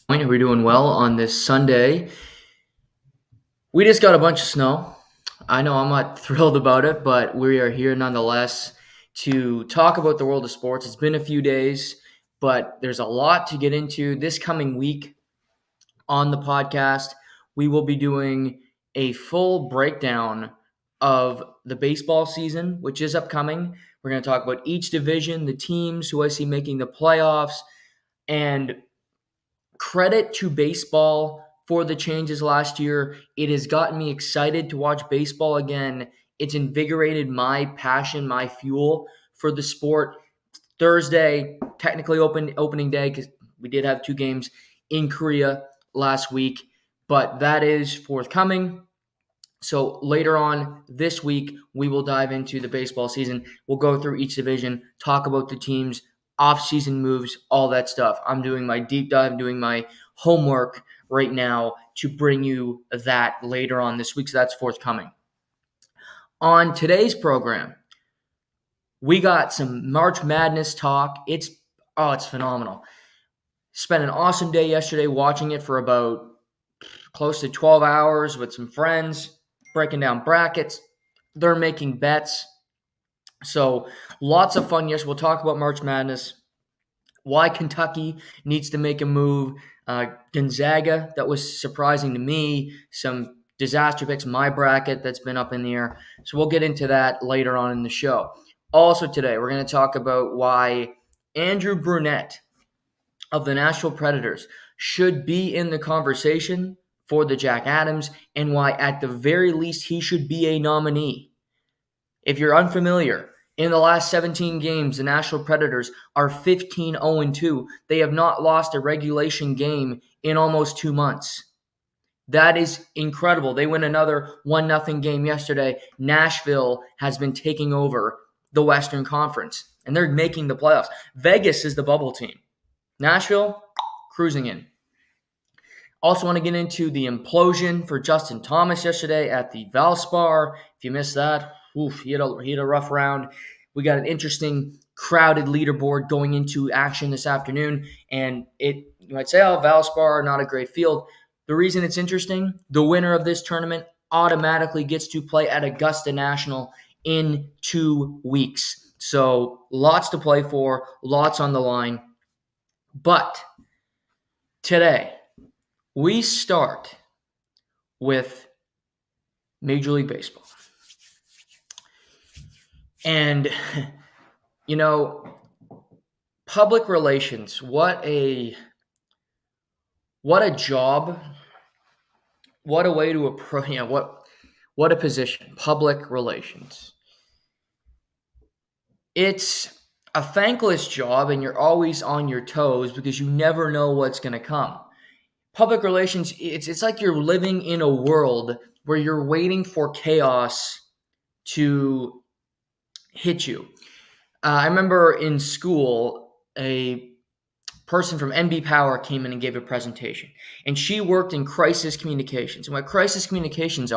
We're doing well on this Sunday. We just got a bunch of snow. I know I'm not thrilled about it, but we are here nonetheless to talk about the world of sports. It's been a few days, but there's a lot to get into this coming week on the podcast. We will be doing a full breakdown of the baseball season, which is upcoming. We're going to talk about each division, the teams who I see making the playoffs, and credit to baseball for the changes last year. It has gotten me excited to watch baseball again. It's invigorated my passion, my fuel for the sport. Thursday, technically opening day because we did have two games in Korea last week, but that is forthcoming. So later on this week, we will dive into the baseball season. We'll go through each division, talk about the teams, off-season moves, all that stuff. I'm doing my deep dive, doing my homework right now to bring you that later on this week. So that's forthcoming. On today's program, we got some March Madness talk. It's phenomenal. Spent an awesome day yesterday watching it for about close to 12 hours with some friends, breaking down brackets. They're making bets. So lots of fun. Yes, we'll talk about March Madness, why Kentucky needs to make a move. Gonzaga, that was surprising to me. Some disaster picks, my bracket that's been up in the air. So we'll get into that later on in the show. Also today, we're going to talk about why Andrew Brunette of the Nashville Predators should be in the conversation for the Jack Adams and why at the very least he should be a nominee. If you're unfamiliar, in the last 17 games, the Nashville Predators are 15-0-2. They have not lost a regulation game in almost 2 months. That is incredible. They win another 1-0 game yesterday. Nashville has been taking over the Western Conference, and they're making the playoffs. Vegas is the bubble team. Nashville, cruising in. Also want to get into the implosion for Justin Thomas yesterday at the Valspar. If you missed that, he had a rough round. We got an interesting, crowded leaderboard going into action this afternoon. And you might say, Valspar, not a great field. The reason it's interesting, the winner of this tournament automatically gets to play at Augusta National in 2 weeks. So lots to play for, lots on the line. But today, we start with Major League Baseball. And, public relations, what a job, what a way to approach, what a position, public relations. It's a thankless job and you're always on your toes because you never know what's going to come. Public relations, it's like you're living in a world where you're waiting for chaos to hit you. I remember in school, a person from NB Power came in and gave a presentation, and she worked in crisis communications. And what crisis communications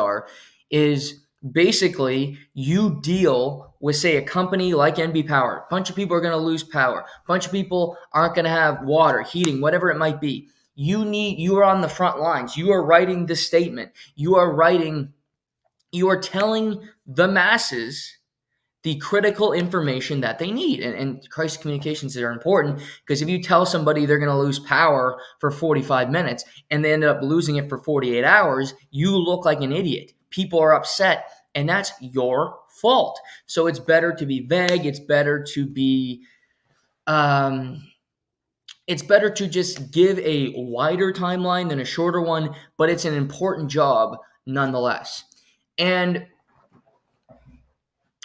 is basically you deal with, say, a company like NB Power. A bunch of people are going to lose power. A bunch of people aren't going to have water, heating, whatever it might be. You are on the front lines. You are writing the statement. You are telling the masses the critical information that they need. And crisis communications are important because if you tell somebody they're going to lose power for 45 minutes and they end up losing it for 48 hours, you look like an idiot. People are upset, and that's your fault. So it's better to be vague. It's better to be it's better to just give a wider timeline than a shorter one, but it's an important job nonetheless. And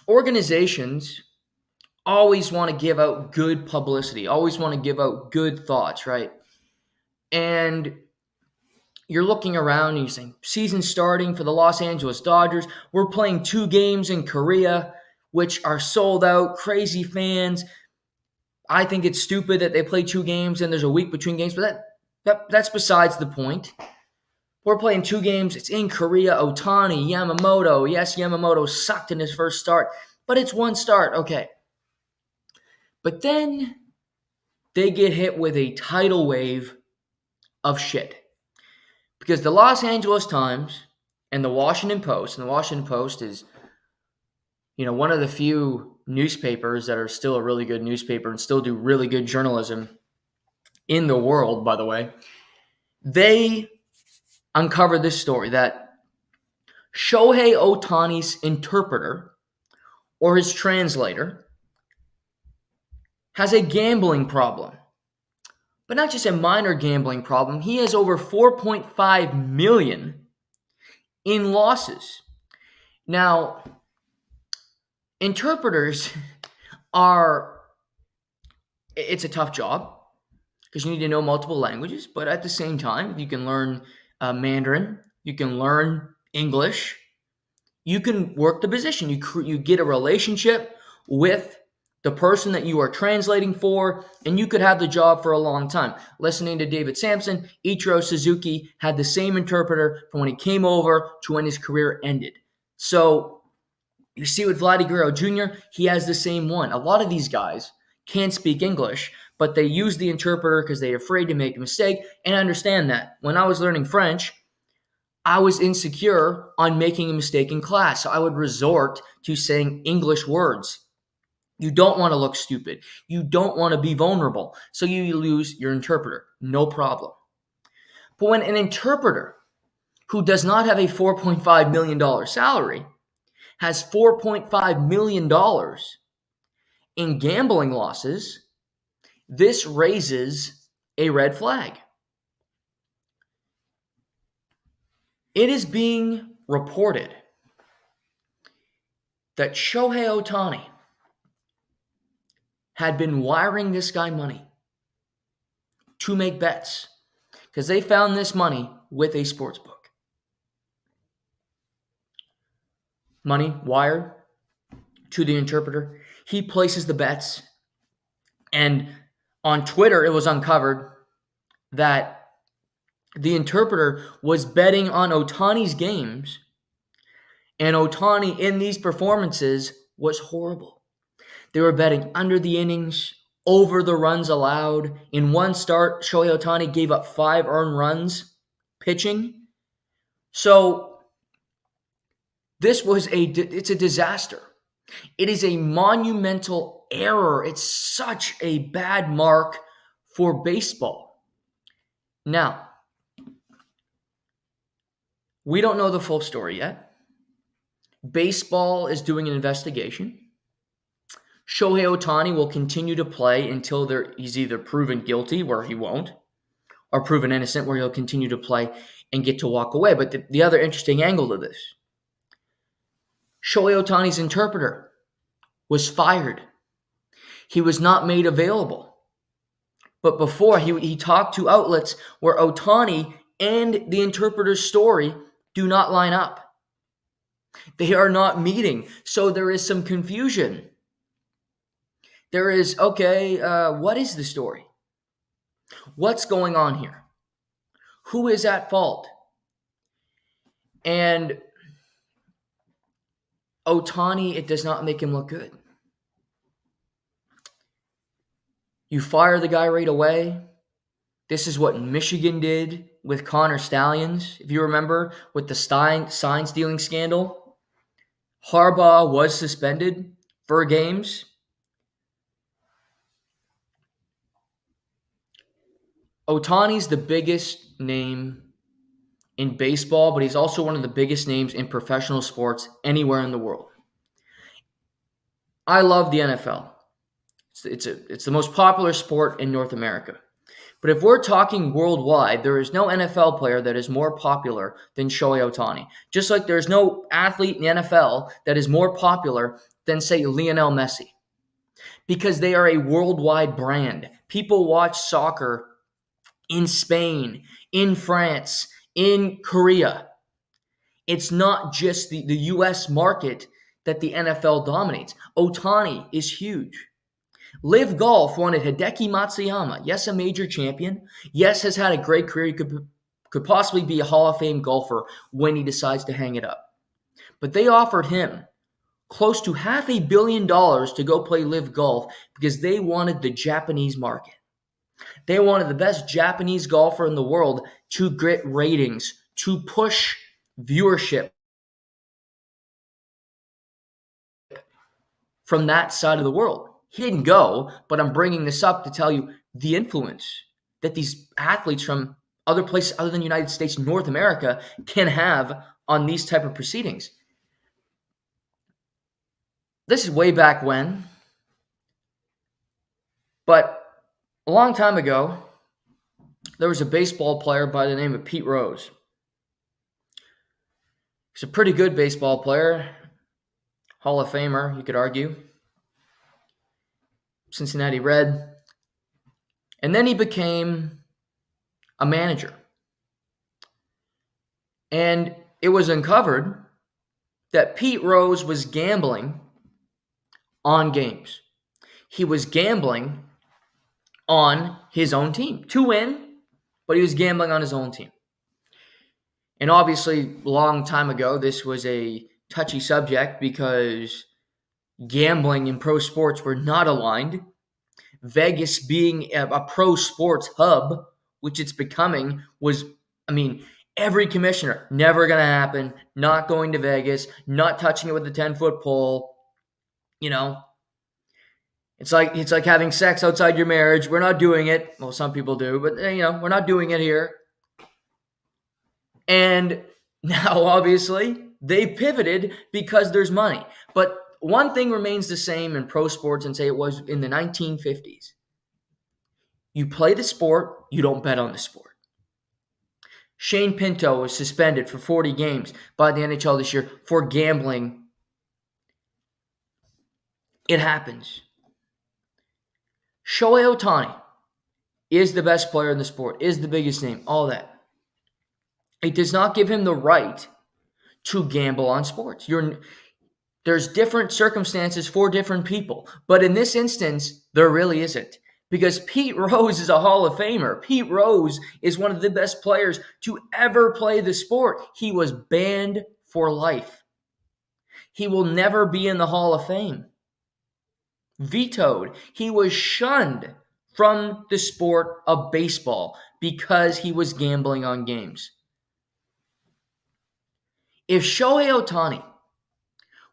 organizations always want to give out good publicity, always want to give out good thoughts, right? And you're looking around and you're saying, season starting for the Los Angeles Dodgers. We're playing 2 games in Korea, which are sold out, crazy fans. I think it's stupid that they play 2 games and there's a week between games, but that's besides the point. We're playing 2 games. It's in Korea. Ohtani, Yamamoto. Yes, Yamamoto sucked in his first start, but it's 1 start. Okay. But then they get hit with a tidal wave of shit. Because the Los Angeles Times and the Washington Post, and the Washington Post is, one of the few newspapers that are still a really good newspaper and still do really good journalism in the world, by the way, they uncovered this story that Shohei Ohtani's interpreter, or his translator, has a gambling problem. But not just a minor gambling problem. He has over $4.5 million in losses. Now, interpreters it's a tough job because you need to know multiple languages, but at the same time, you can learn Mandarin, you can learn English, you can work the position. You get a relationship with the person that you are translating for, and you could have the job for a long time. Listening to David Sampson, Ichiro Suzuki had the same interpreter from when he came over to when his career ended. So you see with Vladdy Guerrero Jr., he has the same one. A lot of these guys can't speak English, but they use the interpreter because they're afraid to make a mistake, and I understand that. When I was learning French, I was insecure on making a mistake in class, so I would resort to saying English words. You don't want to look stupid. You don't want to be vulnerable. So you use your interpreter. No problem. But when an interpreter who does not have a $4.5 million salary has $4.5 million in gambling losses, this raises a red flag. It is being reported that Shohei Ohtani had been wiring this guy money to make bets because they found this money with a sports book. Money wired to the interpreter. He places the bets. And on Twitter, it was uncovered that the interpreter was betting on Ohtani's games, and Ohtani in these performances was horrible. They were betting under the innings, over the runs allowed. In one start, Shohei Ohtani gave up 5 earned runs pitching. So it's a disaster. It is a monumental error. It's such a bad mark for baseball. Now, we don't know the full story yet. Baseball is doing an investigation. Shohei Ohtani will continue to play until he's either proven guilty, where he won't, or proven innocent, where he'll continue to play and get to walk away. But the other interesting angle to this, Shohei Ohtani's interpreter was fired. He was not made available. But before, he talked to outlets where Ohtani and the interpreter's story do not line up. They are not meeting. So there is some confusion. There is, what is the story? What's going on here? Who is at fault? And Ohtani, it does not make him look good. You fire the guy right away. This is what Michigan did with Connor Stallions. If you remember, with the sign stealing scandal, Harbaugh was suspended for games. Ohtani's the biggest name in baseball, but he's also one of the biggest names in professional sports anywhere in the world. I love the NFL. It's the most popular sport in North America. But if we're talking worldwide, there is no NFL player that is more popular than Shohei Ohtani. Just like there's no athlete in the NFL that is more popular than, say, Lionel Messi. Because they are a worldwide brand. People watch soccer in Spain, in France, in Korea. It's not just the U.S. market that the NFL dominates. Ohtani is huge. Live Golf wanted Hideki Matsuyama. Yes, a major champion. Yes, has had a great career. He could possibly be a Hall of Fame golfer when he decides to hang it up. But they offered him close to $500 million to go play Live Golf because they wanted the Japanese market. They wanted the best Japanese golfer in the world to get ratings, to push viewership from that side of the world. He didn't go, but I'm bringing this up to tell you the influence that these athletes from other places other than the United States, North America, can have on these type of proceedings. This is way back when, but a long time ago, there was a baseball player by the name of Pete Rose. He's a pretty good baseball player, Hall of Famer, you could argue. Cincinnati Red. And then he became a manager. And it was uncovered that Pete Rose was gambling on games. He was gambling on his own team to win, but he was gambling on his own team. And obviously, a long time ago, this was a touchy subject because gambling and pro sports were not aligned. Vegas being a pro sports hub, which it's becoming, every commissioner, never going to happen, not going to Vegas, not touching it with a 10-foot pole. It's like having sex outside your marriage. We're not doing it. Well, some people do, but we're not doing it here. And now, obviously, they've pivoted because there's money. But one thing remains the same in pro sports, and say it was in the 1950s. You play the sport, you don't bet on the sport. Shane Pinto was suspended for 40 games by the NHL this year for gambling. It happens. Shohei Ohtani is the best player in the sport, is the biggest name, all that. It does not give him the right to gamble on sports. There's different circumstances for different people. But in this instance, there really isn't. Because Pete Rose is a Hall of Famer. Pete Rose is one of the best players to ever play the sport. He was banned for life. He will never be in the Hall of Fame. Vetoed. He was shunned from the sport of baseball because he was gambling on games. If Shohei Ohtani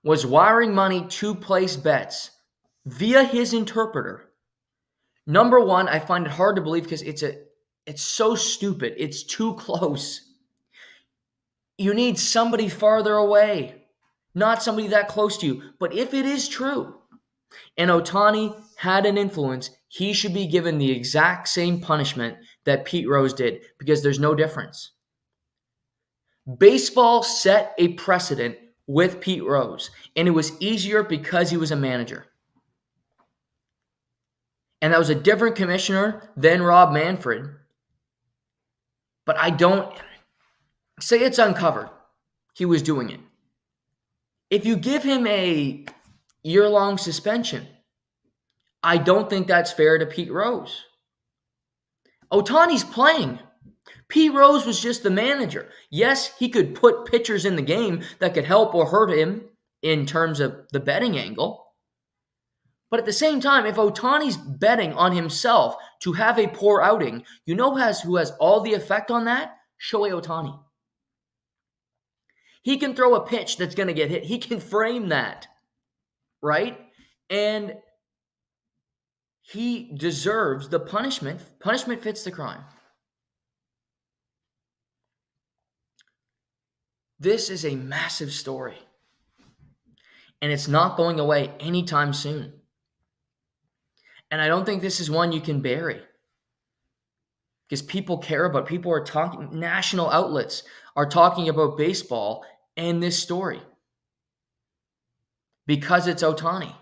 was wiring money to place bets via his interpreter, number one, I find it hard to believe because it's so stupid. It's too close. You need somebody farther away, not somebody that close to you. But if it is true and Ohtani had an influence, he should be given the exact same punishment that Pete Rose did because there's no difference. Baseball set a precedent with Pete Rose, and it was easier because he was a manager. And that was a different commissioner than Rob Manfred. But I don't say it's uncovered. He was doing it. If you give him a year-long suspension, I don't think that's fair to Pete Rose. Ohtani's playing. Pete Rose was just the manager. Yes, he could put pitchers in the game that could help or hurt him in terms of the betting angle. But at the same time, if Ohtani's betting on himself to have a poor outing, you know who has all the effect on that? Shohei Ohtani. He can throw a pitch that's going to get hit. He can frame that, right? And he deserves the punishment. Punishment fits the crime. This is a massive story. And it's not going away anytime soon. And I don't think this is one you can bury. Because people care about, people are talking, national outlets are talking about baseball and this story. Because it's Ohtani.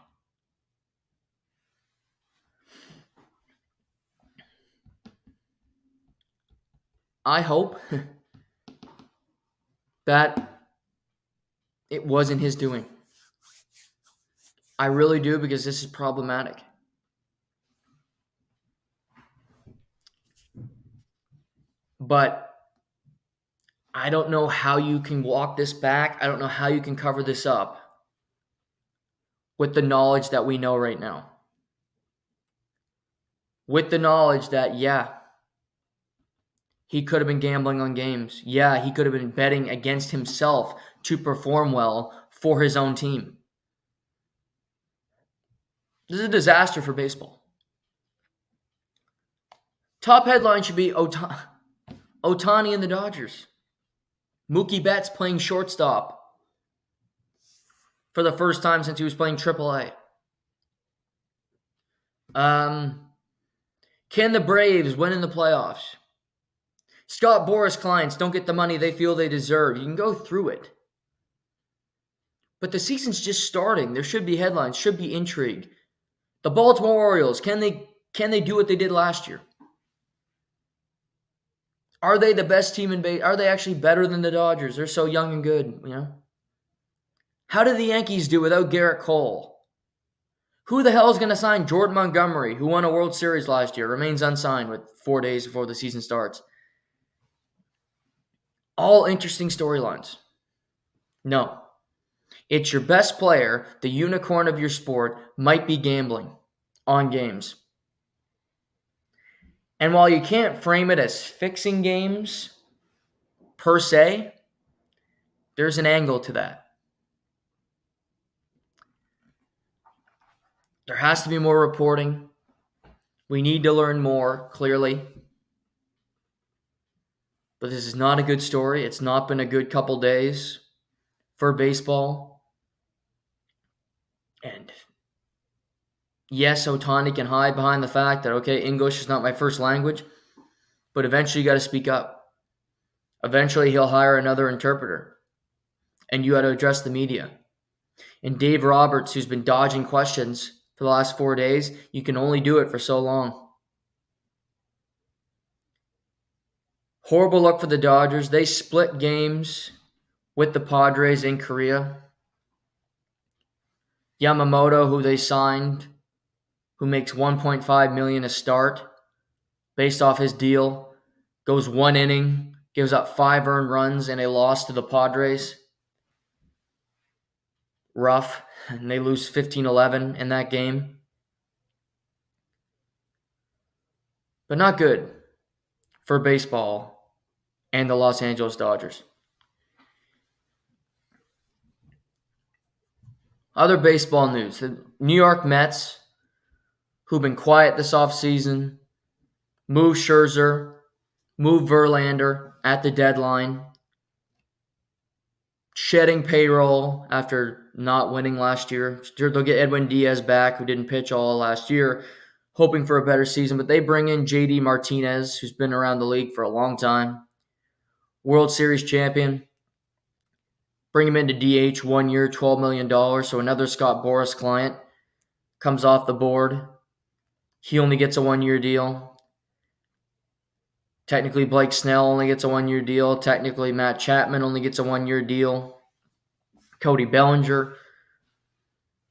I hope that it wasn't his doing. I really do, because this is problematic. But I don't know how you can walk this back. I don't know how you can cover this up with the knowledge that we know right now. with the knowledge that, yeah, he could have been gambling on games. Yeah, he could have been betting against himself to perform well for his own team. This is a disaster for baseball. Top headline should be Ohtani and the Dodgers. Mookie Betts playing shortstop for the first time since he was playing AAA. Can the Braves win in the playoffs? Scott Boras clients don't get the money they feel they deserve. You can go through it. But the season's just starting. There should be headlines, should be intrigue. The Baltimore Orioles, can they do what they did last year? Are they the best team in baseball? Are they actually better than the Dodgers? They're so young and good, you know? How did the Yankees do without Garrett Cole? Who the hell is going to sign Jordan Montgomery, who won a World Series last year, remains unsigned with 4 days before the season starts? All interesting storylines. No. It's your best player, the unicorn of your sport, might be gambling on games. And while you can't frame it as fixing games per se, there's an angle to that. There has to be more reporting. We need to learn more, clearly. But this is not a good story. It's not been a good couple days for baseball. And yes, Ohtani can hide behind the fact that, okay, English is not my first language, but eventually you got to speak up. Eventually he'll hire another interpreter, and you got to address the media. And Dave Roberts, who's been dodging questions for the last 4 days, you can only do it for so long. Horrible luck for the Dodgers. They split games with the Padres in Korea. Yamamoto, who they signed, who makes $1.5 million a start based off his deal, goes 1 inning, gives up 5 earned runs, and a loss to the Padres. Rough, and they lose 15-11 in that game. But not good for baseball and the Los Angeles Dodgers. Other baseball news. The New York Mets, who've been quiet this offseason, moved Scherzer, moved Verlander at the deadline, shedding payroll after not winning last year. They'll get Edwin Diaz back, who didn't pitch all last year, hoping for a better season. But they bring in JD Martinez, who's been around the league for a long time, World Series champion. Bring him into DH 1 year, $12 million. So another Scott Boras client comes off the board. He only gets a 1-year deal. Technically, Blake Snell only gets a 1-year deal. Technically, Matt Chapman only gets a 1-year deal. Cody Bellinger.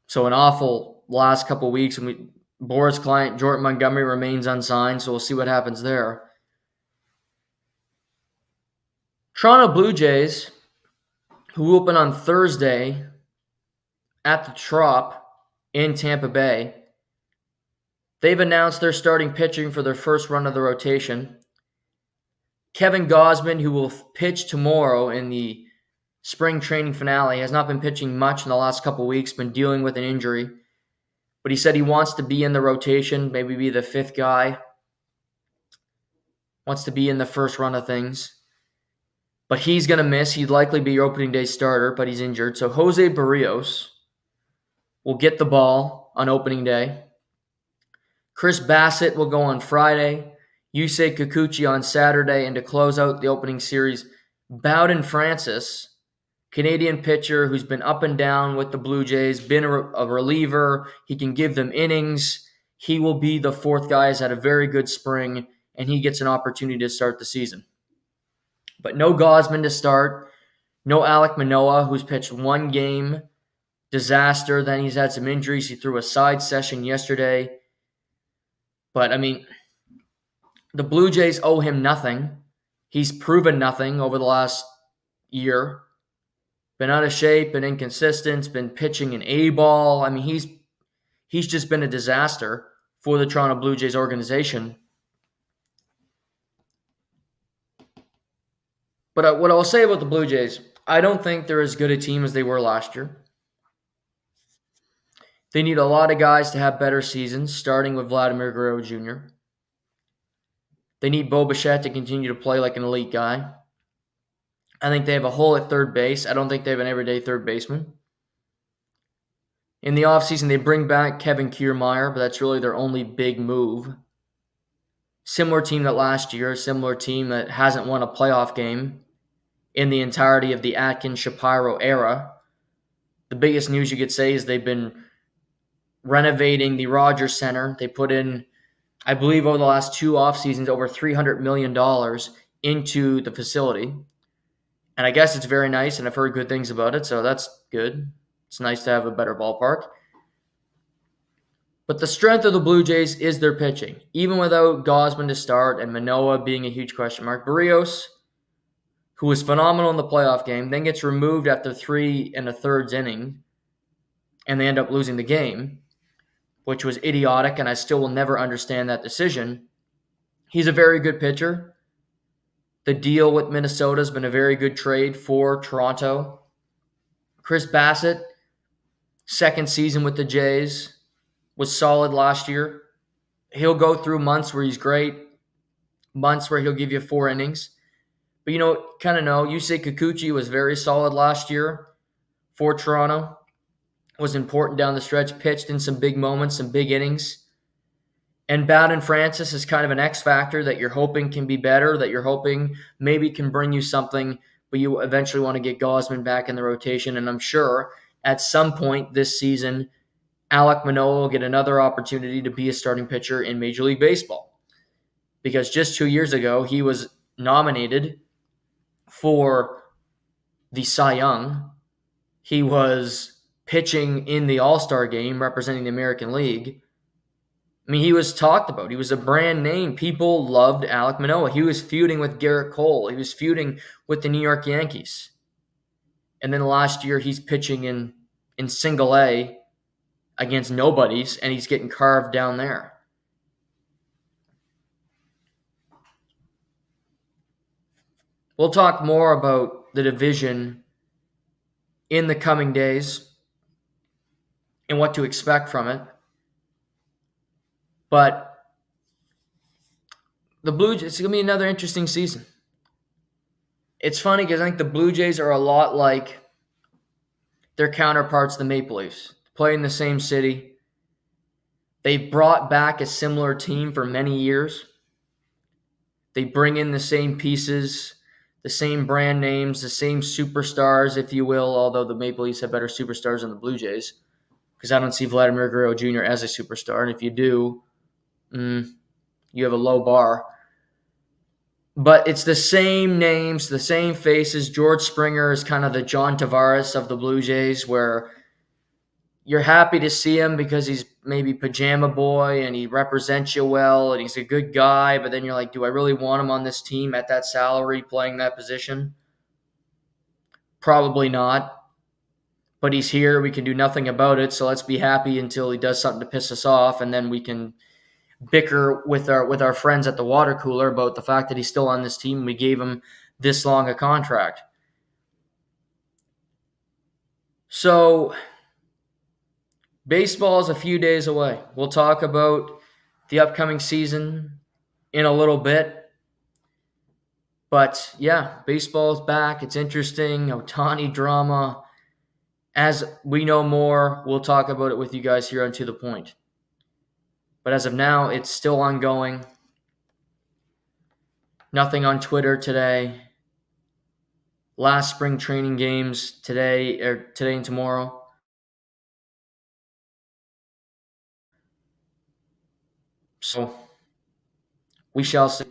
So an awful last couple weeks. And Boras client Jordan Montgomery remains unsigned, so we'll see what happens there. Toronto Blue Jays, who open on Thursday at the Trop in Tampa Bay. They've announced they're starting pitching for their first run of the rotation. Kevin Gausman, who will pitch tomorrow in the spring training finale, has not been pitching much in the last couple weeks, been dealing with an injury. But he said he wants to be in the rotation, maybe be the 5th guy. Wants to be in the first run of things. But he's going to miss. He'd likely be your opening day starter, but he's injured. So Jose Barrios will get the ball on opening day. Chris Bassett will go on Friday. Yusei Kikuchi on Saturday. And to close out the opening series, Bowden Francis, Canadian pitcher who's been up and down with the Blue Jays, been a reliever. He can give them innings. He will be the 4th guy. He's had a very good spring, and he gets an opportunity to start the season. But no Gausman to start. No Alek Manoah, who's pitched 1 game. Disaster. Then he's had some injuries. He threw a side session yesterday. But, I mean, the Blue Jays owe him nothing. He's proven nothing over the last year. Been out of shape, been inconsistent, been pitching an A-ball. I mean, he's just been a disaster for the Toronto Blue Jays organization. But what I'll say about the Blue Jays, I don't think they're as good a team as they were last year. They need a lot of guys to have better seasons, starting with Vladimir Guerrero Jr. They need Bo Bichette to continue to play like an elite guy. I think they have a hole at third base. I don't think they have an everyday third baseman. In the offseason, they bring back Kevin Kiermaier, but that's really their only big move. Similar team that last year, similar team that hasn't won a playoff game in the entirety of the Atkins-Shapiro era. The biggest news you could say is they've been renovating the Rogers Center. They put in, I believe, over the last 2 off seasons, over $300 million into the facility. And I guess it's very nice, and I've heard good things about it, so that's good. It's nice to have a better ballpark. But the strength of the Blue Jays is their pitching. Even without Gausman to start and Manoah being a huge question mark, Barrios, who was phenomenal in the playoff game, then gets removed after 3 1/3 inning, and they end up losing the game, which was idiotic, and I still will never understand that decision. He's a very good pitcher. The deal with Minnesota has been a very good trade for Toronto. Chris Bassett, second season with the Jays, was solid last year. He'll go through months where he's great, months where he'll give you 4 innings. But Yusei Kikuchi was very solid last year for Toronto. Was important down the stretch, pitched in some big moments, some big innings. And Bowden Francis is kind of an X factor that you're hoping can be better, that you're hoping maybe can bring you something, but you eventually want to get Gausman back in the rotation. And I'm sure at some point this season, Alek Manoah will get another opportunity to be a starting pitcher in Major League Baseball. Because just 2 years ago, he was nominated for the Cy Young. He was pitching in the All-Star game representing the American League. I mean, he was talked about. He was a brand name. People loved Alek Manoah. He was feuding with Garrett Cole. He was feuding with the New York Yankees. And then last year, he's pitching in single A against nobodies, and he's getting carved down there. We'll talk more about the division in the coming days and what to expect from it. But the Blue Jays, it's going to be another interesting season. It's funny because I think the Blue Jays are a lot like their counterparts, the Maple Leafs. Play in the same city. They brought back a similar team for many years. They bring in the same pieces, the same brand names, the same superstars, if you will, although the Maple Leafs have better superstars than the Blue Jays, because I don't see Vladimir Guerrero Jr. as a superstar. And if you do, you have a low bar. But it's the same names, the same faces. George Springer is kind of the John Tavares of the Blue Jays, where you're happy to see him because he's maybe pajama boy and he represents you well and he's a good guy, but then you're like, do I really want him on this team at that salary playing that position? Probably not. But he's here. We can do nothing about it, so let's be happy until he does something to piss us off, and then we can bicker with our friends at the water cooler about the fact that he's still on this team. We gave him this long a contract. So baseball is a few days away. We'll talk about the upcoming season in a little bit. But yeah, baseball is back. It's interesting. Ohtani drama. As we know more, we'll talk about it with you guys here on To The Point. But as of now, it's still ongoing. Nothing on Twitter today. Last spring training games today and tomorrow. So we shall see.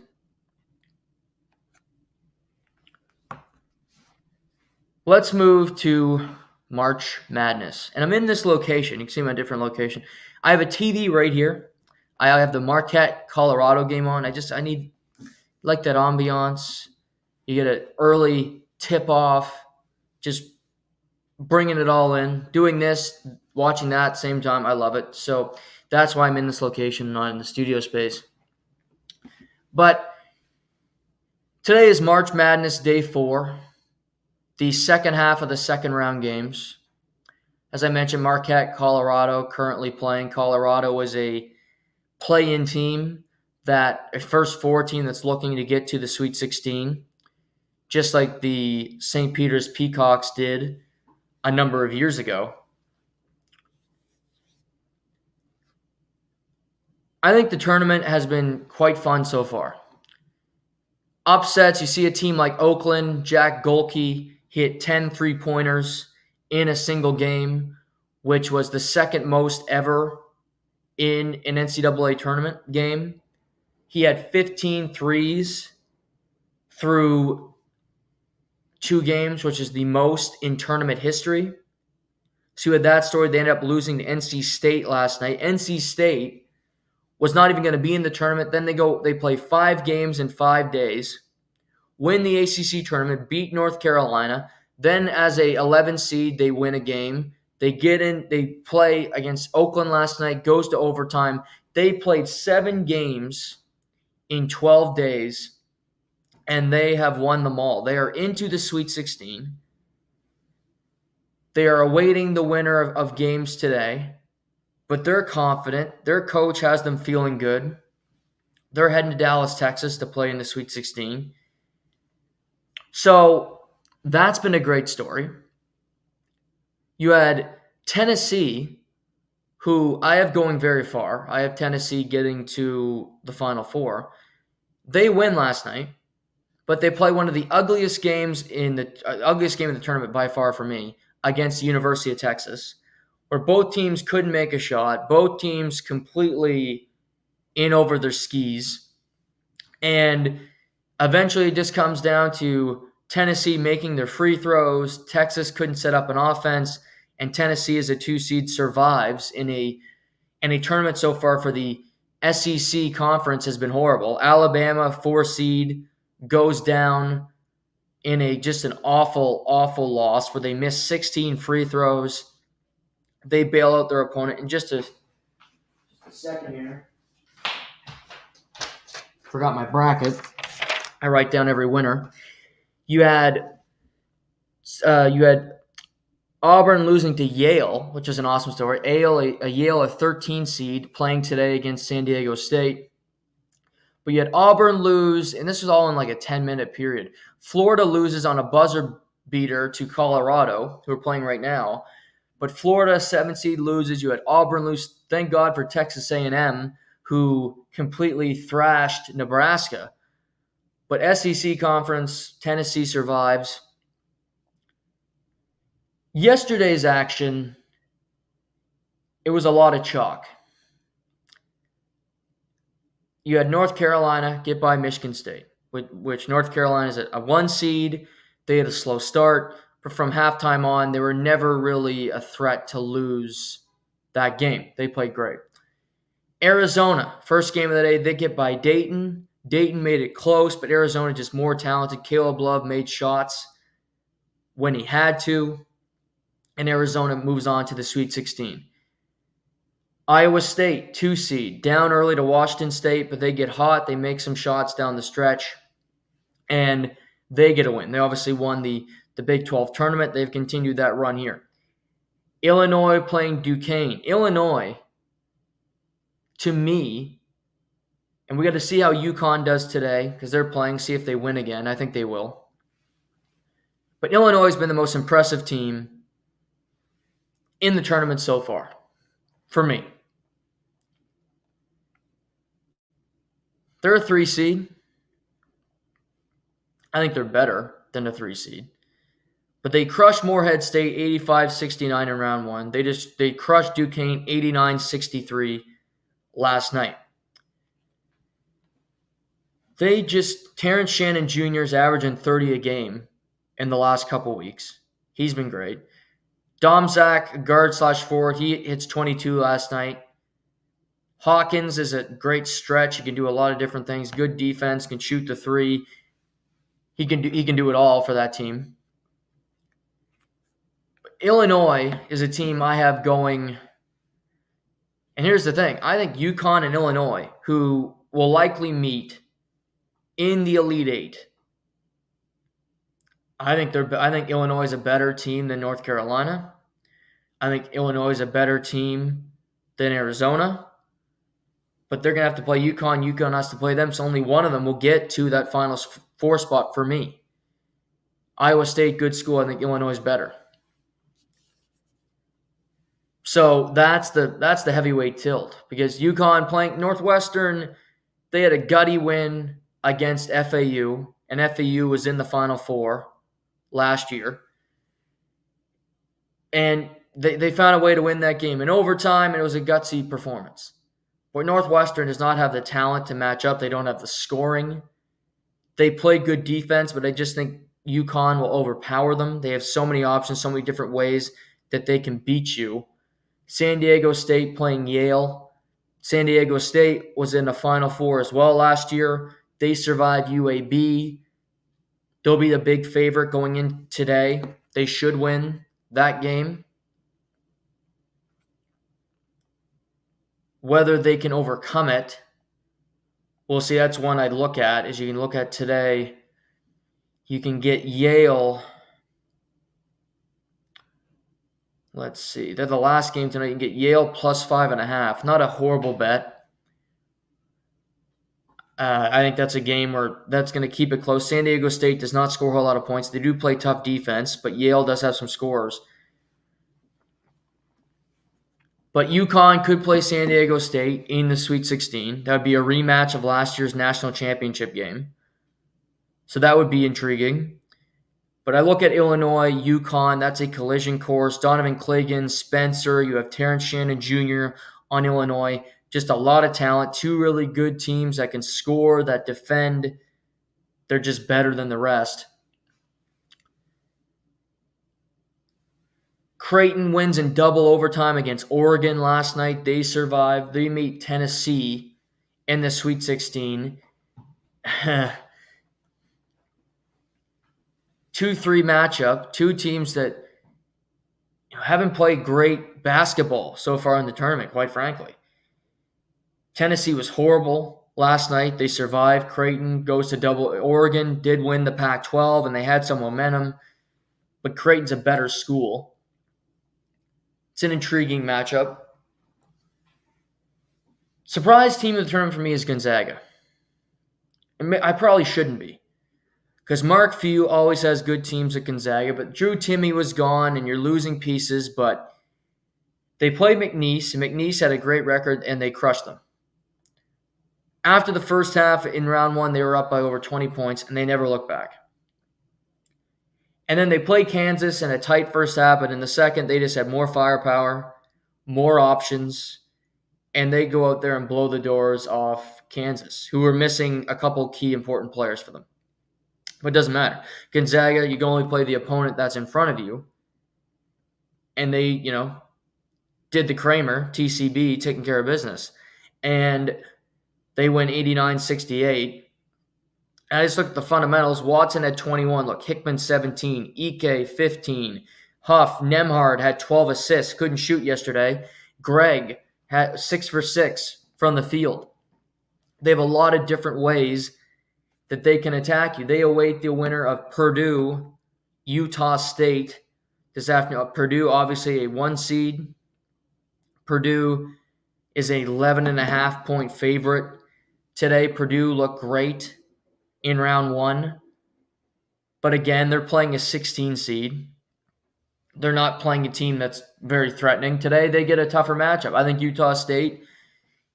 Let's move to March Madness. And I'm in this location. You can see my different location. I have a TV right here. I have the Marquette, Colorado game on. I need like that ambiance. You get an early tip-off, just bringing it all in. Doing this, watching that, same time. I love it. So That's why I'm in this location, not in the studio space. But today is March Madness Day 4, the second half of the second round games. As I mentioned, Marquette, Colorado, currently playing. Colorado is a play-in team, that a first four team that's looking to get to the Sweet 16, just like the St. Peter's Peacocks did a number of years ago. I think the tournament has been quite fun so far. Upsets, you see a team like Oakland, Jack Golke hit 10 three-pointers in a single game, which was the second most ever in an NCAA tournament game. He had 15 threes through 2 games, which is the most in tournament history. So you had that story. They ended up losing to NC State last night. NC State was not even going to be in the tournament. Then they play 5 games in 5 days, win the ACC tournament, beat North Carolina. Then as a 11 seed, they win a game. They get in, they play against Oakland last night, goes to overtime. They played 7 games in 12 days, and they have won them all. They are into the Sweet 16. They are awaiting the winner of games today, but they're confident. Their coach has them feeling good. They're heading to Dallas, Texas to play in the Sweet 16. So that's been a great story. You had Tennessee, who I have going very far. I have Tennessee getting to the Final Four. They win last night, but they play one of the ugliest games in the ugliest game of the tournament by far for me, against the University of Texas, where both teams couldn't make a shot. Both teams completely in over their skis. And eventually it just comes down to Tennessee making their free throws. Texas couldn't set up an offense, and Tennessee as a 2 seed survives in a tournament so far for the SEC conference has been horrible. Alabama, 4 seed, goes down in just an awful, awful loss where they miss 16 free throws. They bail out their opponent in just a second here. Forgot my bracket. I write down every winner. You had Auburn losing to Yale, which is an awesome story. Yale, a 13 seed, playing today against San Diego State. But you had Auburn lose, and this was all in like a 10-minute period. Florida loses on a buzzer beater to Colorado, who are playing right now. But Florida, 7 seed, loses. You had Auburn lose. Thank God for Texas A&M, who completely thrashed Nebraska. But SEC conference, Tennessee survives. Yesterday's action, it was a lot of chalk. You had North Carolina get by Michigan State, which North Carolina is a 1 seed. They had a slow start, but from halftime on, they were never really a threat to lose that game. They played great. Arizona, first game of the day, they get by Dayton. Dayton made it close, but Arizona just more talented. Caleb Love made shots when he had to, and Arizona moves on to the Sweet 16. Iowa State, 2 seed, down early to Washington State, but they get hot. They make some shots down the stretch, and they get a win. They obviously won the Big 12 tournament. They've continued that run here. Illinois playing Duquesne. Illinois, to me, and we got to see how UConn does today because they're playing, see if they win again. I think they will. But Illinois has been the most impressive team in the tournament so far, for me. They're a 3 seed. I think they're better than a 3 seed. But they crushed Morehead State 85-69 in round 1. They crushed Duquesne 89-63 last night. Terrence Shannon Jr. is averaging 30 a game in the last couple weeks. He's been great. Domzak, guard/forward, he hits 22 last night. Hawkins is a great stretch. He can do a lot of different things. Good defense, can shoot the 3. He can do it all for that team. Illinois is a team I have going And here's the thing. I think UConn and Illinois, who will likely meet in the Elite Eight, I think Illinois is a better team than North Carolina. I think Illinois is a better team than Arizona. But they're going to have to play UConn. UConn has to play them. So only one of them will get to that Final Four spot for me. Iowa State, good school. I think Illinois is better. So that's the heavyweight tilt because UConn playing Northwestern, they had a gutty win against FAU, and FAU was in the Final Four last year. And they found a way to win that game in overtime, and it was a gutsy performance. But Northwestern does not have the talent to match up. They don't have the scoring. They play good defense, but I just think UConn will overpower them. They have so many options, so many different ways that they can beat you. San Diego State playing Yale. San Diego State was in the Final Four as well last year. They survived UAB. They'll be the big favorite going in today. They should win that game. Whether they can overcome it, we'll see. That's one I'd look at. As you can look at today, you can get Yale. Let's see. They're the last game tonight. You can get Yale plus 5.5. Not a horrible bet. I think that's a game where that's going to keep it close. San Diego State does not score a whole lot of points. They do play tough defense, but Yale does have some scores. But UConn could play San Diego State in the Sweet 16. That would be a rematch of last year's national championship game. So that would be intriguing. But I look at Illinois, UConn, that's a collision course. Donovan Clegan, Spencer, you have Terrence Shannon Jr. on Illinois. Just a lot of talent. Two really good teams that can score, that defend. They're just better than the rest. Creighton wins in double overtime against Oregon last night. They survived. They meet Tennessee in the Sweet 16. 2-3 matchup. Two teams that haven't played great basketball so far in the tournament, quite frankly. Tennessee was horrible last night. They survived. Creighton goes to double. Oregon did win the Pac-12, and they had some momentum. But Creighton's a better school. It's an intriguing matchup. Surprise team of the tournament for me is Gonzaga. I probably shouldn't be. Because Mark Few always has good teams at Gonzaga, but Drew Timme was gone, and you're losing pieces. But they played McNeese, and McNeese had a great record, and they crushed them. After the first half in round one, they were up by over 20 points, and they never looked back. And then they played Kansas in a tight first half, but in the second, they just had more firepower, more options, and they go out there and blow the doors off Kansas, who were missing a couple key important players for them. But it doesn't matter. Gonzaga, you can only play the opponent that's in front of you. And they, did the Kramer, TCB, taking care of business. And they win 89-68. And I just looked at the fundamentals. Watson had 21. Look, Hickman 17. Ike 15. Huff, Nemhard had 12 assists. Couldn't shoot yesterday. Greg had 6 for 6 from the field. They have a lot of different ways that they can attack you. They await the winner of Purdue, Utah State this afternoon. Purdue, obviously a 1 seed. Purdue is an 11.5 point favorite. Today, Purdue looked great in round one. But again, they're playing a 16 seed. They're not playing a team that's very threatening. Today, they get a tougher matchup. I think Utah State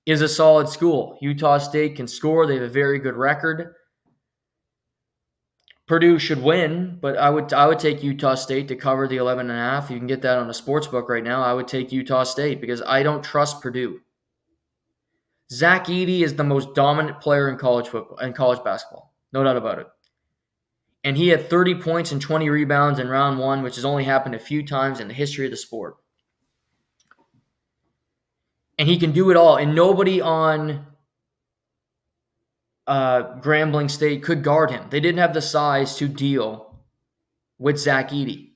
is a solid school. Utah State can score. They have a very good record. Purdue should win, but I would take Utah State to cover the 11.5. You can get that on a sports book right now. I would take Utah State because I don't trust Purdue. Zach Edey is the most dominant player in college football and college basketball. No doubt about it. And he had 30 points and 20 rebounds in round one, which has only happened a few times in the history of the sport. And he can do it all. And nobody on Grambling State could guard him. They didn't have the size to deal with Zach Edey.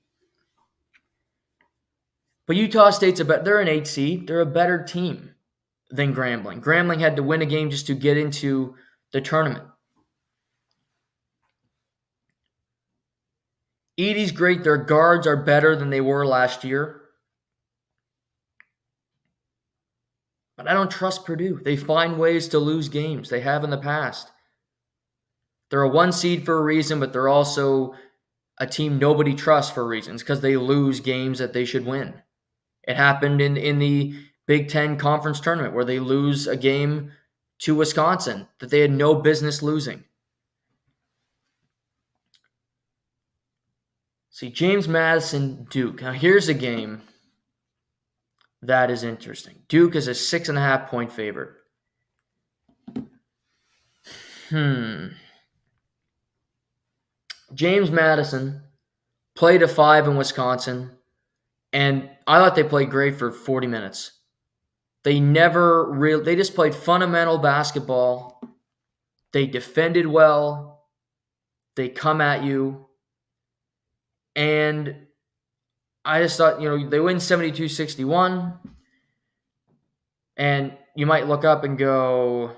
But Utah State's they're an 8 seed. They're a better team. than Grambling. Grambling had to win a game just to get into the tournament. Edie's great. Their guards are better than they were last year. But I don't trust Purdue. They find ways to lose games. They have in the past. They're a 1 seed for a reason, but they're also a team nobody trusts for reasons because they lose games that they should win. It happened in the Big Ten Conference Tournament where they lose a game to Wisconsin that they had no business losing. See, James Madison, Duke. Now, here's a game that is interesting. Duke is a 6.5 point favorite. James Madison played a 5 in Wisconsin, and I thought they played great for 40 minutes. They just played fundamental basketball. They defended well. They come at you. And I just thought, they win 72-61. And you might look up and go,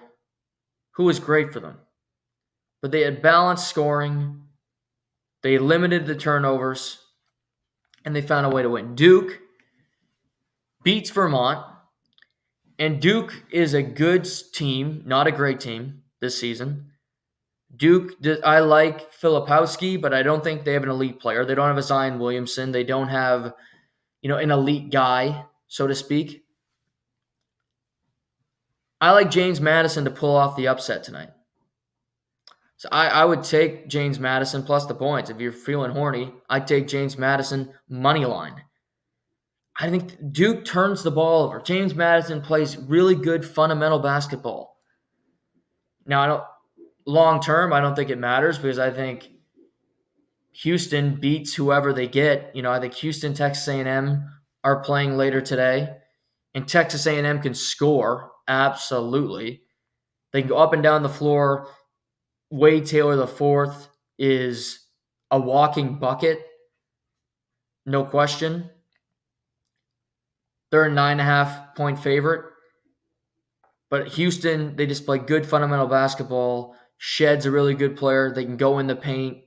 who was great for them? But they had balanced scoring. They limited the turnovers. And they found a way to win. Duke beats Vermont. And Duke is a good team, not a great team this season. Duke, I like Filipowski, but I don't think they have an elite player. They don't have a Zion Williamson. They don't have, an elite guy, so to speak. I like James Madison to pull off the upset tonight. So I would take James Madison plus the points. If you're feeling horny, I'd take James Madison money line. I think Duke turns the ball over. James Madison plays really good fundamental basketball. Now, long term, I don't think it matters because I think Houston beats whoever they get. I think Houston, Texas A&M are playing later today, and Texas A&M can score, absolutely. They can go up and down the floor. Wade Taylor IV is a walking bucket, no question. They're a 9.5 point favorite. But Houston, they just play good fundamental basketball. Shedd's a really good player. They can go in the paint,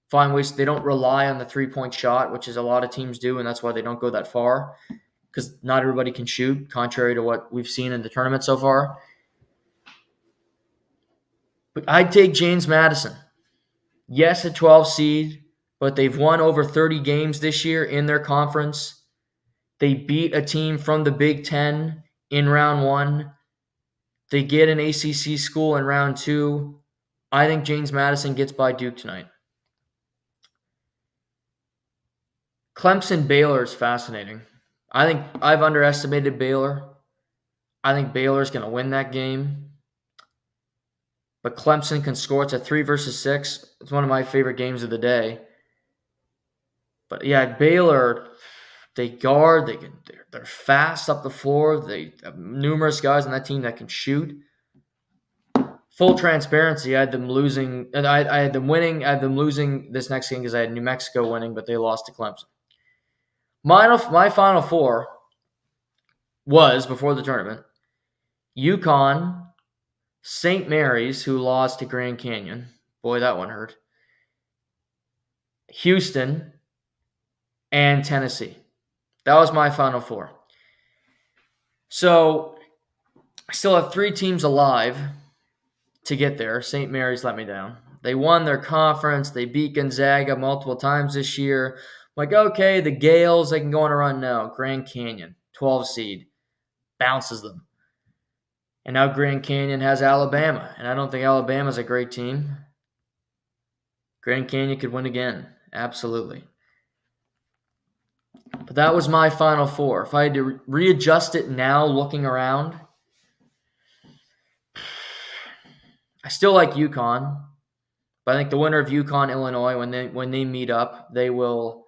find ways. They don't rely on the 3-point shot, which is a lot of teams do, and that's why they don't go that far because not everybody can shoot, contrary to what we've seen in the tournament so far. But I'd take James Madison. Yes, a 12 seed, but they've won over 30 games this year in their conference. They beat a team from the Big Ten in round 1. They get an ACC school in round 2. I think James Madison gets by Duke tonight. Clemson-Baylor is fascinating. I think I've underestimated Baylor. I think Baylor's going to win that game. But Clemson can score. It's a 3 versus 6. It's one of my favorite games of the day. But yeah, Baylor, they guard. They're fast up the floor. They have numerous guys on that team that can shoot. Full transparency, I had them losing. I had them winning. I had them losing this next game because I had New Mexico winning, but they lost to Clemson. My Final Four was, before the tournament, UConn, St. Mary's, who lost to Grand Canyon. Boy, that one hurt. Houston, and Tennessee. That was my Final Four. So I still have 3 teams alive to get there. St. Mary's let me down. They won their conference. They beat Gonzaga multiple times this year. I'm like, okay, the Gales, they can go on a run now. Grand Canyon, 12 seed, bounces them. And now Grand Canyon has Alabama, and I don't think Alabama's a great team. Grand Canyon could win again, absolutely. But that was my Final Four. If I had to readjust it now, looking around, I still like UConn, but I think the winner of UConn, Illinois, when they meet up, they will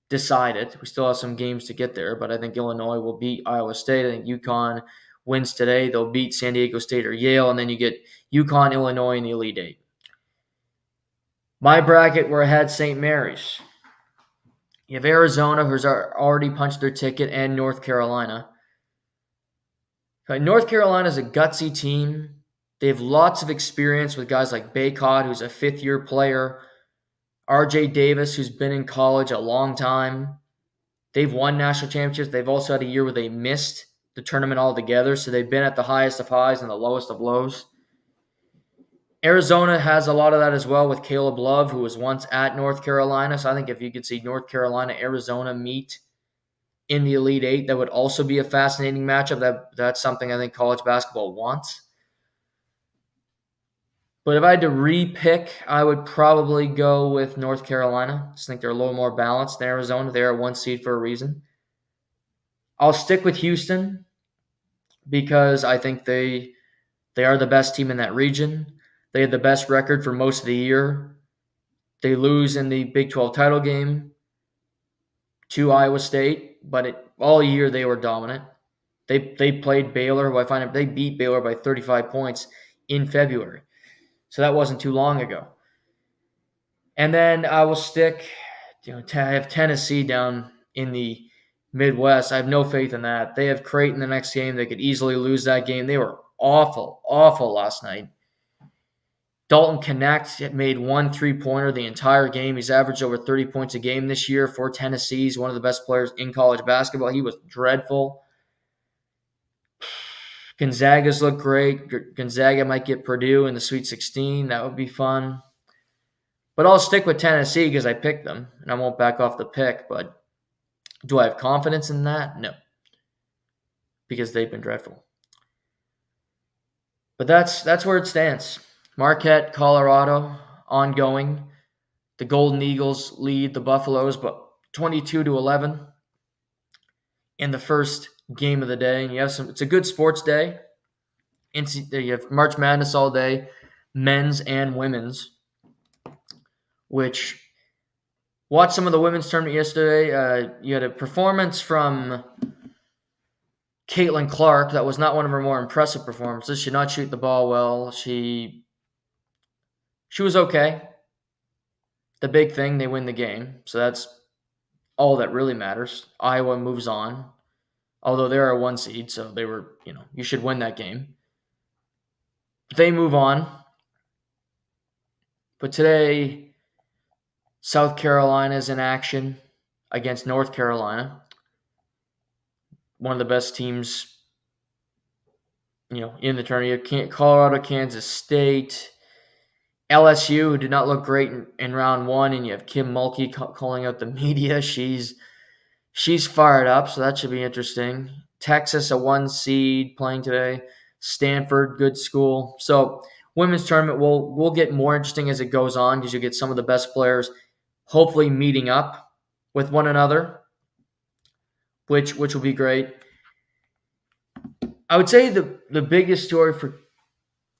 decide it. We still have some games to get there, but I think Illinois will beat Iowa State. I think UConn wins today. They'll beat San Diego State or Yale, and then you get UConn, Illinois in the Elite Eight. My bracket where I had St. Mary's. You have Arizona, who's already punched their ticket, and North Carolina. North Carolina is a gutsy team. They have lots of experience with guys like Baycott, who's a fifth-year player, RJ Davis, who's been in college a long time. They've won national championships. They've also had a year where they missed the tournament altogether, so they've been at the highest of highs and the lowest of lows. Arizona has a lot of that as well with Caleb Love, who was once at North Carolina. So I think if you could see North Carolina, Arizona meet in the Elite Eight, that would also be a fascinating matchup. That's something I think college basketball wants. But if I had to re-pick, I would probably go with North Carolina. I just think they're a little more balanced than Arizona. They're a 1 seed for a reason. I'll stick with Houston because I think they are the best team in that region. They had the best record for most of the year. They lose in the Big 12 title game to Iowa State, but all year they were dominant. They played Baylor, who I find they beat Baylor by 35 points in February. So that wasn't too long ago. And then I will stick, I have Tennessee down in the Midwest. I have no faith in that. They have Creighton the next game. They could easily lose that game. They were awful, awful last night. Dalton Knecht made 1 3-pointer the entire game. He's averaged over 30 points a game this year for Tennessee. He's one of the best players in college basketball. He was dreadful. Gonzaga's looked great. Gonzaga might get Purdue in the Sweet 16. That would be fun. But I'll stick with Tennessee because I picked them, and I won't back off the pick. But do I have confidence in that? No, because they've been dreadful. But that's where it stands. Marquette, Colorado, ongoing. The Golden Eagles lead the Buffaloes, but 22-11 in the first game of the day. And it's a good sports day. You have March Madness all day, men's and women's. Which watched some of the women's tournament yesterday. You had a performance from Caitlin Clark that was not one of her more impressive performances. She did not shoot the ball well. She was okay. The big thing, they win the game. So that's all that really matters. Iowa moves on. Although they're a 1 seed, so they were, you should win that game. They move on. But today, South Carolina is in action against North Carolina. One of the best teams, in the tournament. Colorado, Kansas State, LSU, who did not look great in round 1, and you have Kim Mulkey calling out the media. She's fired up, so that should be interesting. Texas, a 1 seed, playing today. Stanford, good school. So women's tournament will get more interesting as it goes on because you get some of the best players hopefully meeting up with one another, which will be great. I would say the biggest story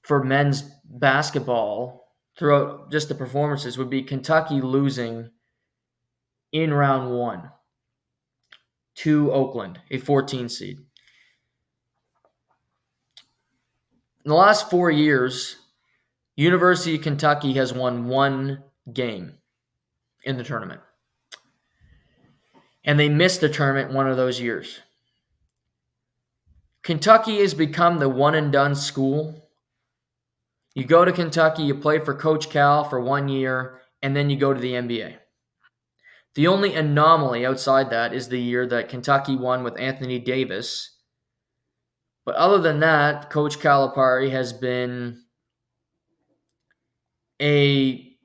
for men's basketball throughout just the performances would be Kentucky losing in round 1 to Oakland, a 14 seed. In the last 4 years, University of Kentucky has won 1 game in the tournament. And they missed the tournament one of those years. Kentucky has become the one-and-done school. You go to Kentucky, you play for Coach Cal for 1 year, and then you go to the NBA. The only anomaly outside that is the year that Kentucky won with Anthony Davis. But other than that, Coach Calipari has been a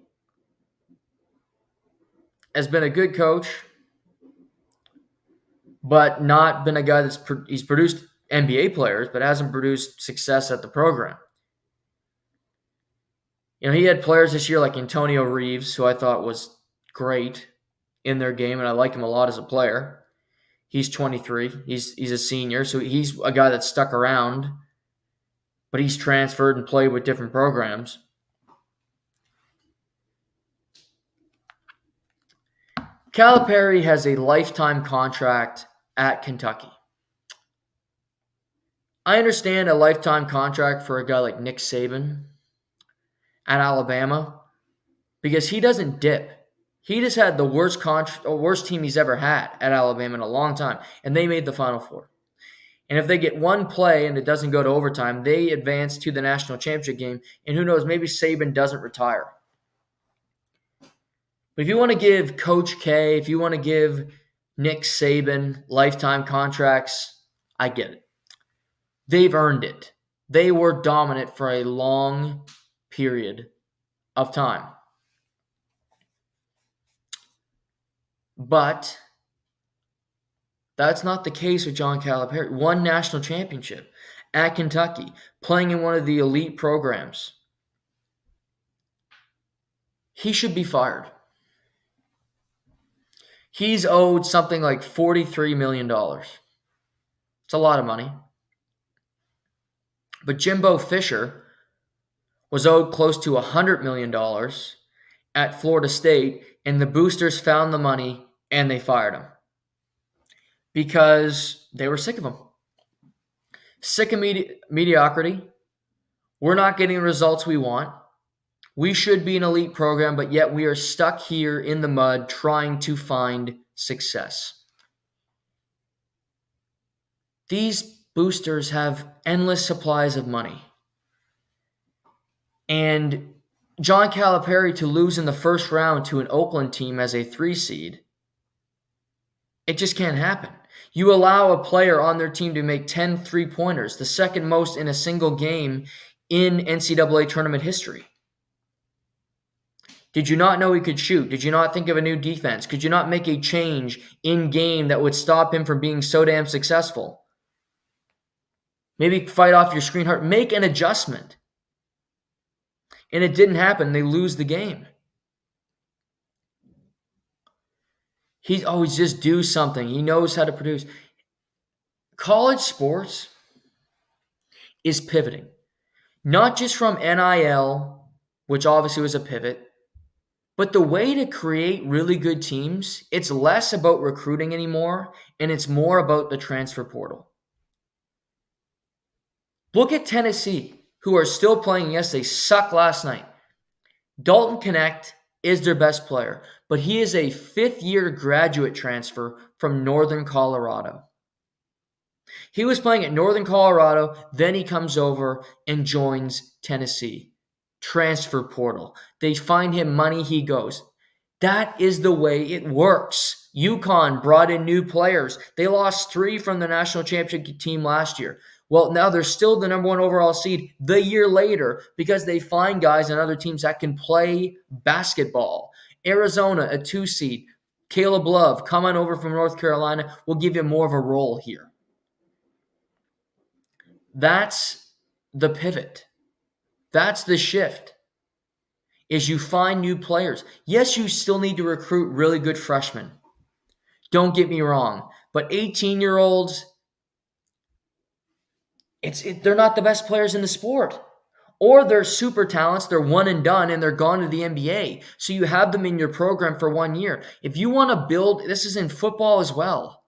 good coach, but not been a guy he's produced NBA players, but hasn't produced success at the program. He had players this year like Antonio Reeves, who I thought was great in their game, and I like him a lot as a player. He's 23. He's a senior, so he's a guy that stuck around, but he's transferred and played with different programs. Calipari has a lifetime contract at Kentucky. I understand a lifetime contract for a guy like Nick Saban at Alabama because he doesn't dip. He just had the worst team he's ever had at Alabama in a long time, and they made the Final Four. And if they get one play and it doesn't go to overtime, they advance to the national championship game. And who knows, maybe Saban doesn't retire. But if you want to give Coach K, if you want to give Nick Saban lifetime contracts, I get it. They've earned it. They were dominant for a long period of time. But that's not the case with John Calipari. One national championship at Kentucky, playing in one of the elite programs. He should be fired. He's owed something like $43 million. It's a lot of money. But Jimbo Fisher was owed close to $100 million at Florida State, and the boosters found the money and they fired him because they were sick of him. Sick of mediocrity. We're not getting the results we want. We should be an elite program, but yet we are stuck here in the mud trying to find success. These boosters have endless supplies of money. And John Calipari to lose in the first round to an Oakland team as a 3 seed, it just can't happen. You allow a player on their team to make 10 3-pointers, the second most in a single game in NCAA tournament history. Did you not know he could shoot? Did you not think of a new defense? Could you not make a change in game that would stop him from being so damn successful? Maybe fight off your screen hard. Make an adjustment. And it didn't happen. They lose the game. He's always just do something. He knows how to produce. College sports is pivoting. Not just from NIL, which obviously was a pivot, but the way to create really good teams, it's less about recruiting anymore, and it's more about the transfer portal. Look at Tennessee, who are still playing. Yes, they sucked last night. Dalton Knecht is their best player, but he is a fifth-year graduate transfer from Northern Colorado. He was playing at Northern Colorado, then he comes over and joins Tennessee. Transfer portal. They find him money, he goes. That is the way it works. UConn brought in new players. They lost 3 from the national championship team last year. Well, now they're still the number 1 overall seed the year later because they find guys on other teams that can play basketball. Arizona, a 2 seed. Caleb Love, coming over from North Carolina, will give you more of a role here. That's the pivot. That's the shift, is you find new players. Yes, you still need to recruit really good freshmen. Don't get me wrong. But 18-year-olds, they're not the best players in the sport. Or they're super talents, they're one and done, and they're gone to the NBA. So you have them in your program for 1 year. If you want to build, this is in football as well.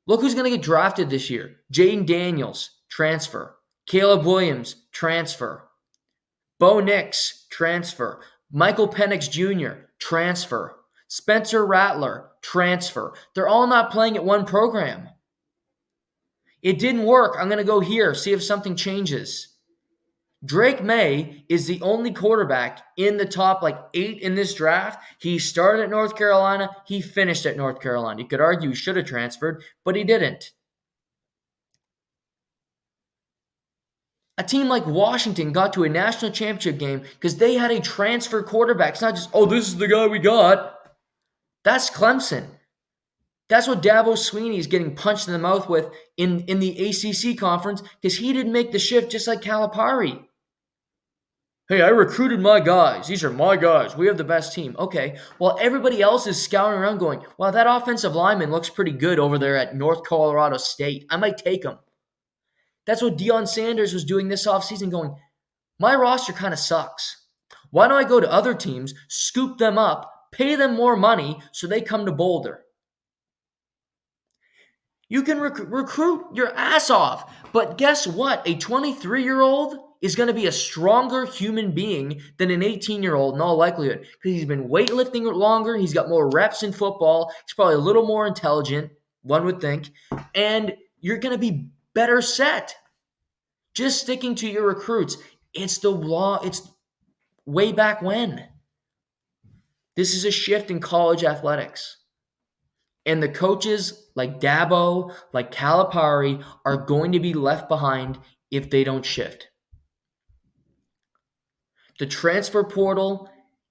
Look who's going to get drafted this year. Jaden Daniels, transfer. Caleb Williams, transfer. Bo Nix, transfer. Michael Penix Jr., transfer. Spencer Rattler, transfer. They're all not playing at one program. It didn't work. I'm going to go here, see if something changes. Drake May is the only quarterback in the top 8 in this draft. He started at North Carolina. He finished at North Carolina. You could argue he should have transferred, but he didn't. A team like Washington got to a national championship game because they had a transfer quarterback. It's not just, this is the guy we got. That's Clemson. That's what Dabo Swinney is getting punched in the mouth with in the ACC conference because he didn't make the shift just like Calipari. Hey, I recruited my guys. These are my guys. We have the best team. Okay, well, everybody else is scouting around going, well, that offensive lineman looks pretty good over there at North Colorado State. I might take him. That's what Deion Sanders was doing this offseason, going, my roster kind of sucks. Why don't I go to other teams, scoop them up, pay them more money so they come to Boulder? You can recruit your ass off, but guess what? A 23-year-old is going to be a stronger human being than an 18-year-old in all likelihood because he's been weightlifting longer, he's got more reps in football, he's probably a little more intelligent, one would think, and you're going to be better set. Just sticking to your recruits. It's the law. It's way back when. This is a shift in college athletics. And the coaches like Dabo, like Calipari, are going to be left behind if they don't shift. The transfer portal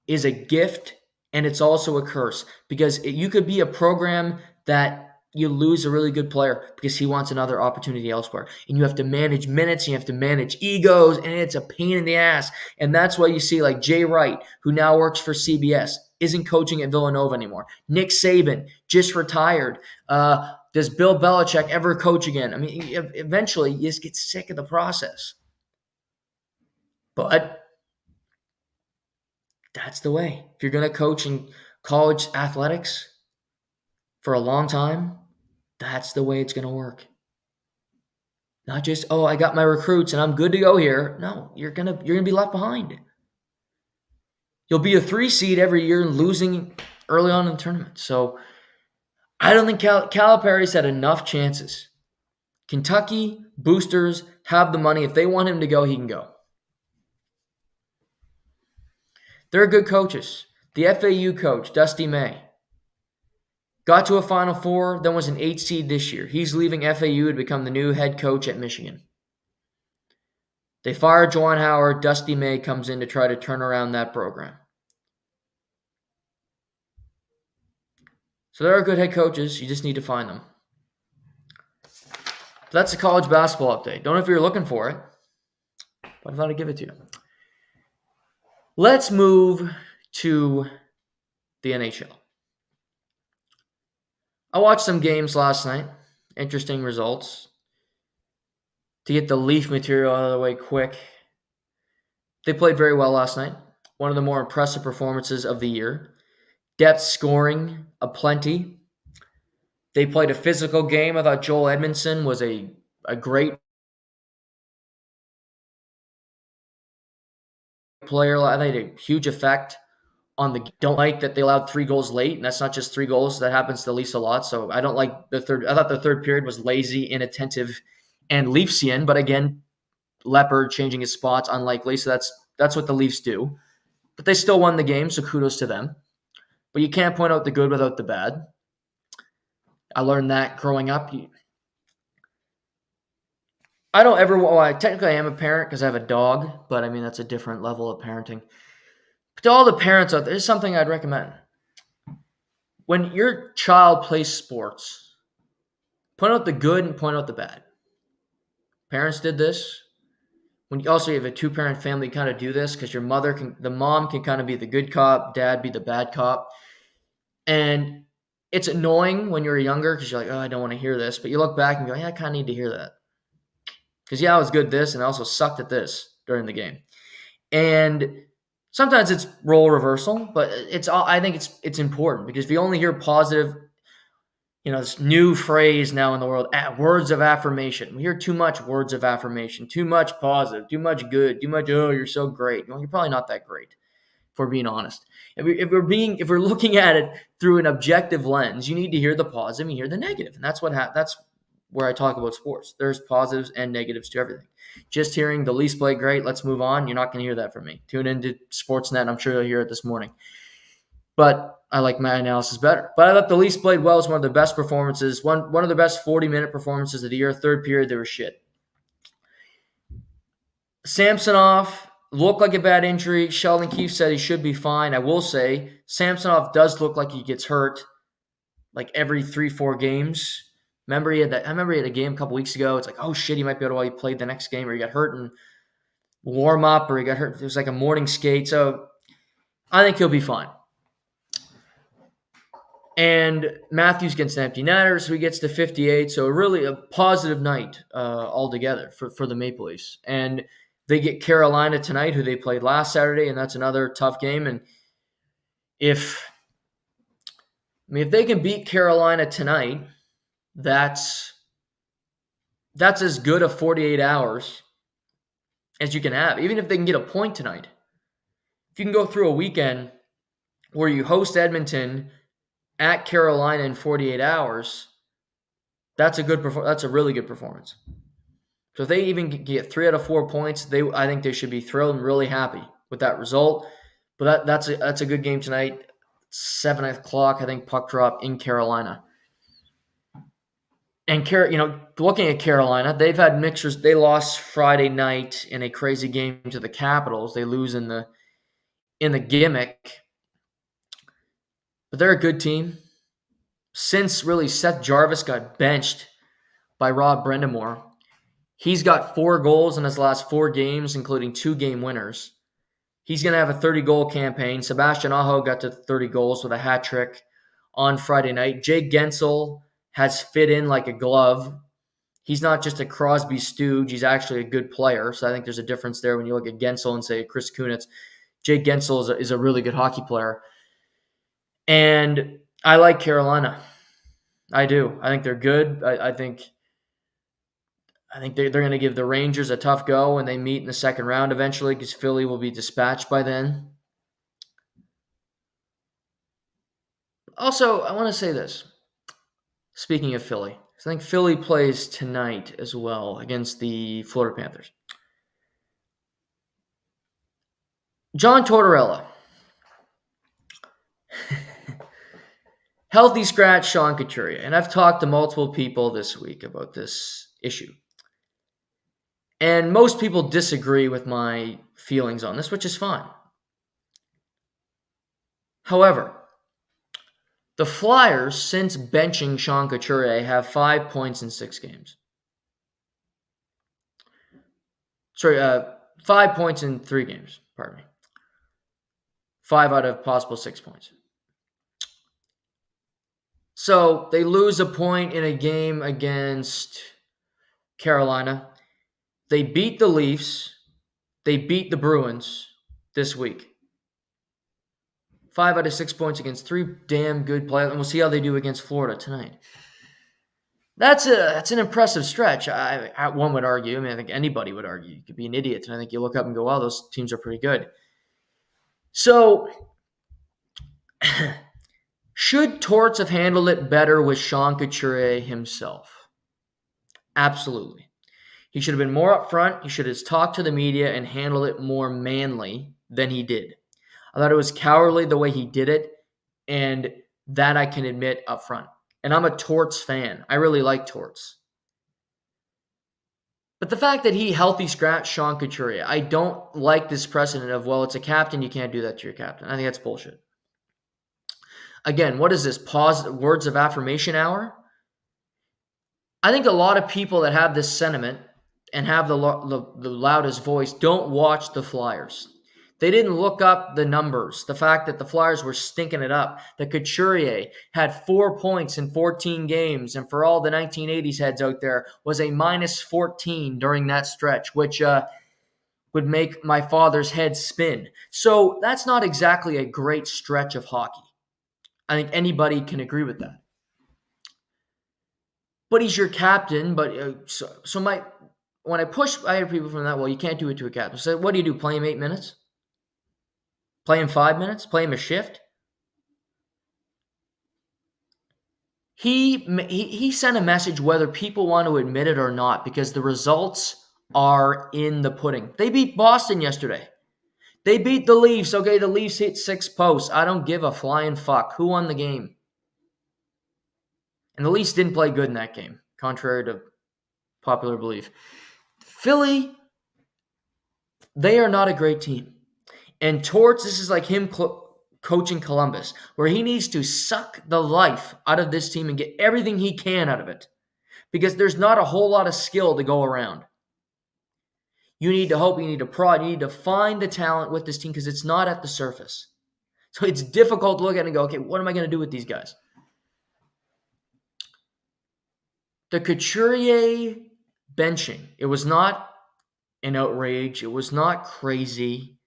is a gift and it's also a curse because you could be a program that you lose a really good player because he wants another opportunity elsewhere. And you have to manage minutes, you have to manage egos, and it's a pain in the ass. And that's why you see like Jay Wright, who now works for CBS, isn't coaching at Villanova anymore. Nick Saban just retired. Does Bill Belichick ever coach again? I mean, eventually you just get sick of the process. But that's the way. If you're going to coach in college athletics for a long time, that's the way it's going to work. Not just, oh, I got my recruits and I'm good to go here. No, you're going to be left behind. You'll be a 3 seed every year losing early on in the tournament. So I don't think Calipari's had enough chances. Kentucky boosters have the money. If they want him to go, he can go. They're good coaches. The FAU coach, Dusty May, got to a Final Four, then was an 8 seed this year. He's leaving FAU to become the new head coach at Michigan. They fire Juwan Howard. Dusty May comes in to try to turn around that program. So there are good head coaches. You just need to find them. So that's the college basketball update. Don't know if you're looking for it, but I thought I'd give it to you. Let's move to the NHL. I watched some games last night. Interesting results. To get the Leaf material out of the way quick, they played very well last night. One of the more impressive performances of the year. Depth scoring aplenty. They played a physical game. I thought Joel Edmondson was a great player. I think he had a huge effect on the. Don't like that they allowed 3 goals late, and that's not just 3 goals. That happens to the Leafs a lot. So I don't like the third. I thought the third period was lazy, inattentive, and Leafsian. But again, Leopard changing his spots, unlikely. So that's what the Leafs do. But they still won the game, so kudos to them. But you can't point out the good without the bad. I learned that growing up. I don't ever, well, technically I am a parent because I have a dog, but I mean, that's a different level of parenting. But to all the parents out there, there's something I'd recommend. When your child plays sports, point out the good and point out the bad. Parents did this. When you also have a 2-parent family, kind of do this because the mom can kind of be the good cop, dad be the bad cop. And it's annoying when you're younger because you're like, oh, I don't want to hear this. But you look back and go, yeah, I kind of need to hear that. Because, yeah, I was good at this and I also sucked at this during the game. And sometimes it's role reversal, but I think it's important because if you only hear positive, this new phrase now in the world, words of affirmation. We hear too much words of affirmation, too much positive, too much good, too much, oh, you're so great. Well, you're probably not that great, if we're being honest. If we're looking at it through an objective lens, you need to hear the positive and hear the negative. And that's that's where I talk about sports. There's positives and negatives to everything. Just hearing the Leafs play great, let's move on. You're not going to hear that from me. Tune into Sportsnet. I'm sure you'll hear it this morning. But I like my analysis better. But I thought the Leafs played well. It was one of the best performances, one of the best 40-minute performances of the year. Third period, they were shit. Samsonov looked like a bad injury. Sheldon Keefe said he should be fine. I will say Samsonov does look like he gets hurt like every 3-4 games. I remember he had a game a couple weeks ago. It's like, oh shit, he might be able to play the next game, or he got hurt in warm up, or he got hurt. It was like a morning skate. So I think he'll be fine. And Matthews gets an empty netter, so he gets to 58. So really a positive night altogether for the Maple Leafs. And they get Carolina tonight, who they played last Saturday, and that's another tough game. And if they can beat Carolina tonight, that's as good a 48 hours as you can have, even if they can get a point tonight. If you can go through a weekend where you host Edmonton at Carolina in 48 hours, That's a really good performance. So if they even get 3 out of 4 points, I think they should be thrilled and really happy with that result. But that's a good game tonight. 7 o'clock, I think, puck drop in Carolina. And looking at Carolina, they've had mixers. They lost Friday night in a crazy game to the Capitals. They lose in the gimmick, but they're a good team. Since really Seth Jarvis got benched by Rob Brindamore, he's got 4 goals in his last 4 games, including 2 game winners. He's going to have a 30-goal campaign. Sebastian Aho got to 30 goals with a hat trick on Friday night. Jay Gensel has fit in like a glove. He's not just a Crosby stooge. He's actually a good player. So I think there's a difference there when you look at Gensel and say Chris Kunitz. Jay Gensel is a really good hockey player. And I like Carolina. I do. I think they're good. I think they're going to give the Rangers a tough go when they meet in the second round eventually, because Philly will be dispatched by then. Also, I want to say this. Speaking of Philly, I think Philly plays tonight as well against the Florida Panthers. John Tortorella. Healthy scratch Sean Couturier. And I've talked to multiple people this week about this issue. And most people disagree with my feelings on this, which is fine. However, the Flyers, since benching Sean Couturier, have 5 points in 6 games. 5 points in 3 games, pardon me. 5 out of possible 6 points. So they lose a point in a game against Carolina. They beat the Leafs. They beat the Bruins this week. 5 out of 6 points against 3 damn good players. And we'll see how they do against Florida tonight. That's an impressive stretch. One would argue. I think anybody would argue. You could be an idiot. And I think you look up and go, wow, those teams are pretty good. So, should Torts have handled it better with Sean Couturier himself? Absolutely. He should have been more upfront. He should have talked to the media and handled it more manly than he did. I thought it was cowardly the way he did it, and that I can admit up front. And I'm a Torts fan. I really like Torts. But the fact that he healthy scratched Sean Couturier, I don't like this precedent of, well, it's a captain, you can't do that to your captain. I think that's bullshit. Again, what is this? Words of affirmation hour? I think a lot of people that have this sentiment and have the loudest voice don't watch the Flyers. They didn't look up the numbers. The fact that the Flyers were stinking it up. That Couturier had 4 points in 14 games. And for all the 1980s heads out there, was a minus 14 during that stretch, which would make my father's head spin. So that's not exactly a great stretch of hockey. I think anybody can agree with that. But he's your captain. But when I hear people from that, well, you can't do it to a captain. So what do? Play him 8 minutes? Play him 5 minutes? Play him a shift? He sent a message whether people want to admit it or not, because the results are in the pudding. They beat Boston yesterday. They beat the Leafs. Okay, the Leafs hit 6 posts. I don't give a flying fuck. Who won the game? And the Leafs didn't play good in that game, contrary to popular belief. Philly, they are not a great team. And Torts, this is like him coaching Columbus, where he needs to suck the life out of this team and get everything he can out of it, because there's not a whole lot of skill to go around. You need to hope, you need to prod, you need to find the talent with this team, because it's not at the surface. So it's difficult to look at it and go, okay, what am I going to do with these guys? The Couturier benching, it was not an outrage. It was not crazy.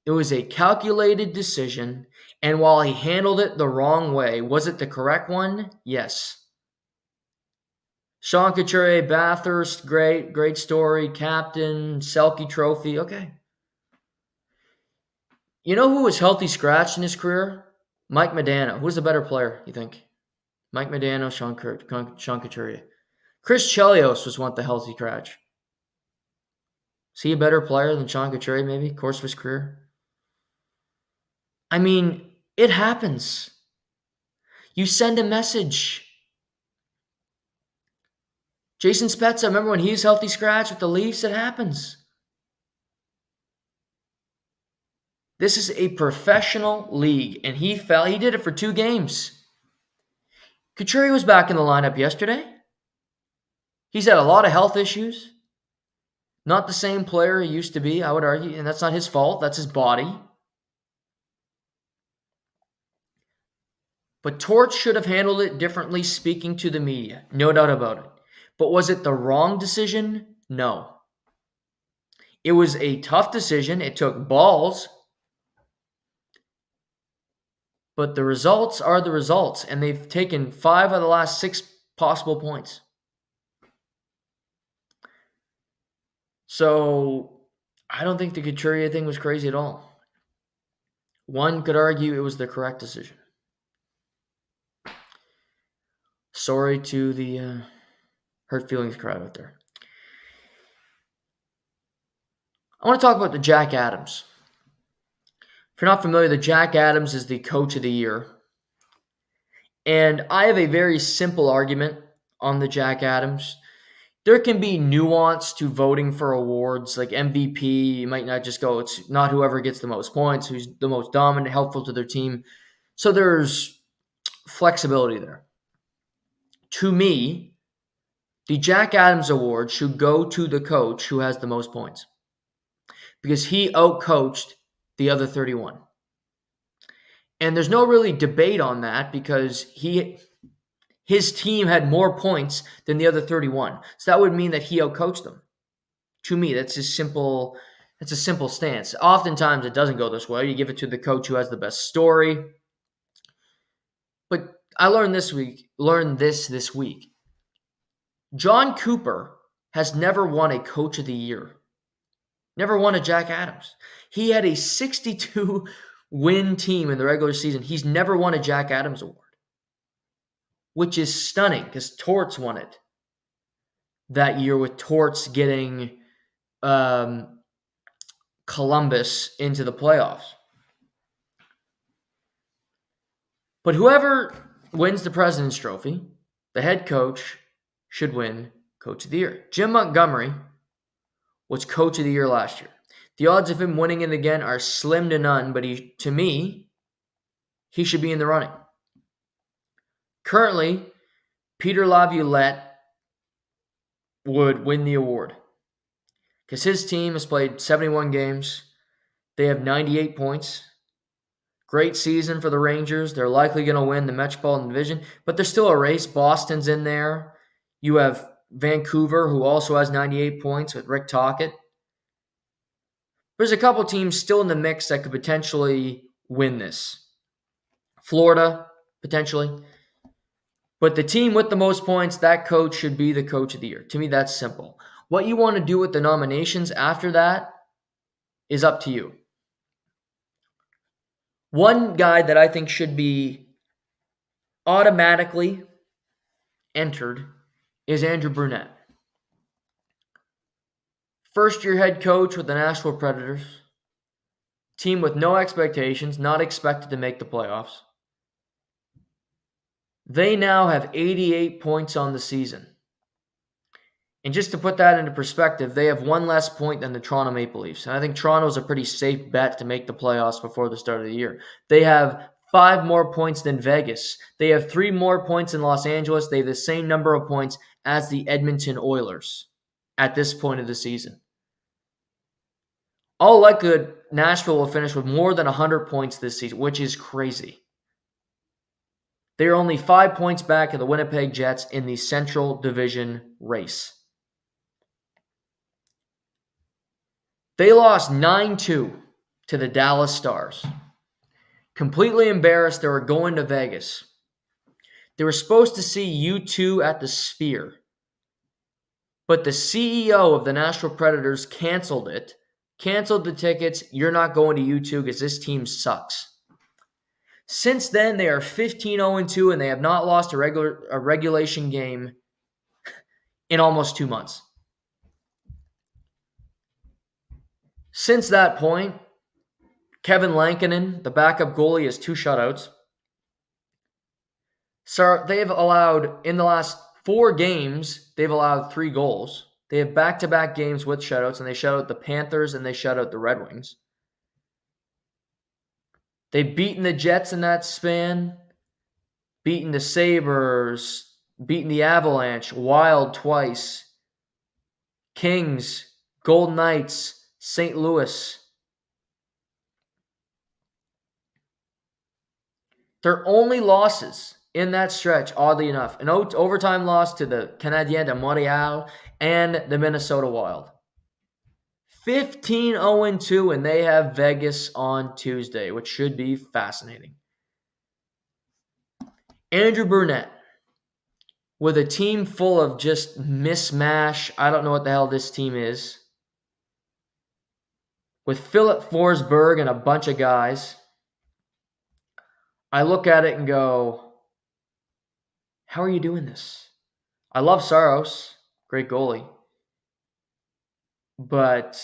It was a calculated decision, and while he handled it the wrong way, was it the correct one? Yes. Sean Couturier, Bathurst, great story, captain, Selke trophy, okay. You know who was healthy scratched in his career? Mike Modano. Who's the better player, you think? Mike Modano, Sean Couturier. Chris Chelios was once the healthy scratch. Is he a better player than Sean Couturier, maybe? Course of his career? I mean, it happens. You send a message. Jason Spezza, remember when he was healthy scratch with the Leafs? It happens. This is a professional league, and he fell. He did it for 2 games. Couturier was back in the lineup yesterday. He's had a lot of health issues. Not the same player he used to be, I would argue, and that's not his fault. That's his body. But Torts should have handled it differently speaking to the media. No doubt about it. But was it the wrong decision? No. It was a tough decision. It took balls. But the results are the results, and they've taken 5 of the last 6 possible points. So I don't think the Couturier thing was crazy at all. One could argue it was the correct decision. Sorry to the hurt feelings crowd out there. I want to talk about the Jack Adams. If you're not familiar, the Jack Adams is the coach of the year. And I have a very simple argument on the Jack Adams. There can be nuance to voting for awards like MVP. You might not just go, it's not whoever gets the most points, who's the most dominant, helpful to their team. So there's flexibility there. To me, the Jack Adams Award should go to the coach who has the most points because he outcoached the other 31. And there's no really debate on that because his team had more points than the other 31. So that would mean that he outcoached them. To me, that's a simple stance. Oftentimes it doesn't go this way. You give it to the coach who has the best story. But I learned this week. John Cooper has never won a coach of the year. Never won a Jack Adams. He had a 62-win team in the regular season. He's never won a Jack Adams Award, which is stunning because Torts won it that year with Torts getting Columbus into the playoffs. But whoever wins the President's Trophy, the head coach should win Coach of the Year. Jim Montgomery was Coach of the Year last year. The odds of him winning it again are slim to none, but to me, he should be in the running. Currently, Peter Laviolette would win the award because his team has played 71 games. They have 98 points. Great season for the Rangers. They're likely going to win the Metropolitan Division, but there's still a race. Boston's in there. You have Vancouver, who also has 98 points with Rick Tocchet. There's a couple teams still in the mix that could potentially win this. Florida, potentially. But the team with the most points, that coach should be the coach of the year. To me, that's simple. What you want to do with the nominations after that is up to you. One guy that I think should be automatically entered is Andrew Brunette. First-year head coach with the Nashville Predators. Team with no expectations, not expected to make the playoffs. They now have 88 points on the season. And just to put that into perspective, they have 1 less point than the Toronto Maple Leafs. And I think Toronto's a pretty safe bet to make the playoffs before the start of the year. They have 5 more points than Vegas. They have 3 more points in Los Angeles. They have the same number of points as the Edmonton Oilers at this point of the season. All likelihood, Nashville will finish with more than 100 points this season, which is crazy. They are only 5 points back of the Winnipeg Jets in the Central Division race. They lost 9-2 to the Dallas Stars. Completely embarrassed, they were going to Vegas. They were supposed to see U2 at the Sphere. But the CEO of the Nashville Predators canceled the tickets. You're not going to U2 because this team sucks. Since then, they are 15-0-2, and they have not lost a regulation game in almost 2 months. Since that point, Kevin Lankinen, the backup goalie, has 2 shutouts. So they've allowed, in the last 4 games, they've allowed 3 goals. They have back-to-back games with shutouts, and they shut out the Panthers and they shut out the Red Wings. They've beaten the Jets in that span, beaten the Sabres, beaten the Avalanche, Wild twice, Kings, Golden Knights, St. Louis. Their only losses in that stretch, oddly enough, an overtime loss to the Canadiens de Montreal and the Minnesota Wild. 15-0-2, and they have Vegas on Tuesday, which should be fascinating. Andrew Brunette, with a team full of just mismatch. I don't know what the hell this team is. With Philip Forsberg and a bunch of guys, I look at it and go, how are you doing this? I love Saros, great goalie. But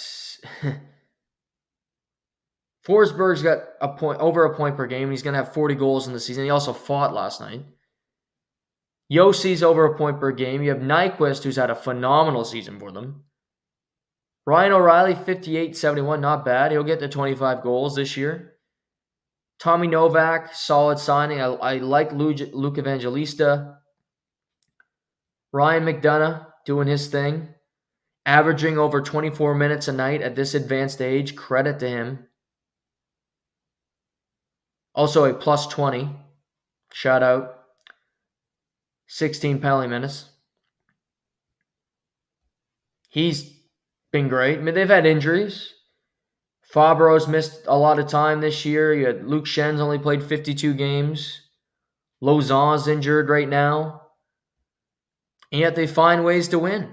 Forsberg's got over a point per game. He's going to have 40 goals in the season. He also fought last night. Yossi's over a point per game. You have Nyquist, who's had a phenomenal season for them. Ryan O'Reilly, 58-71, not bad. He'll get to 25 goals this year. Tommy Novak, solid signing. I like Luke Evangelista. Ryan McDonough doing his thing. Averaging over 24 minutes a night at this advanced age. Credit to him. Also a plus 20. Shout out. 16 penalty minutes. He's been great. I mean, they've had injuries. Fabro's missed a lot of time this year. You had Luke Schen's only played 52 games. Lauzon's injured right now. And yet they find ways to win.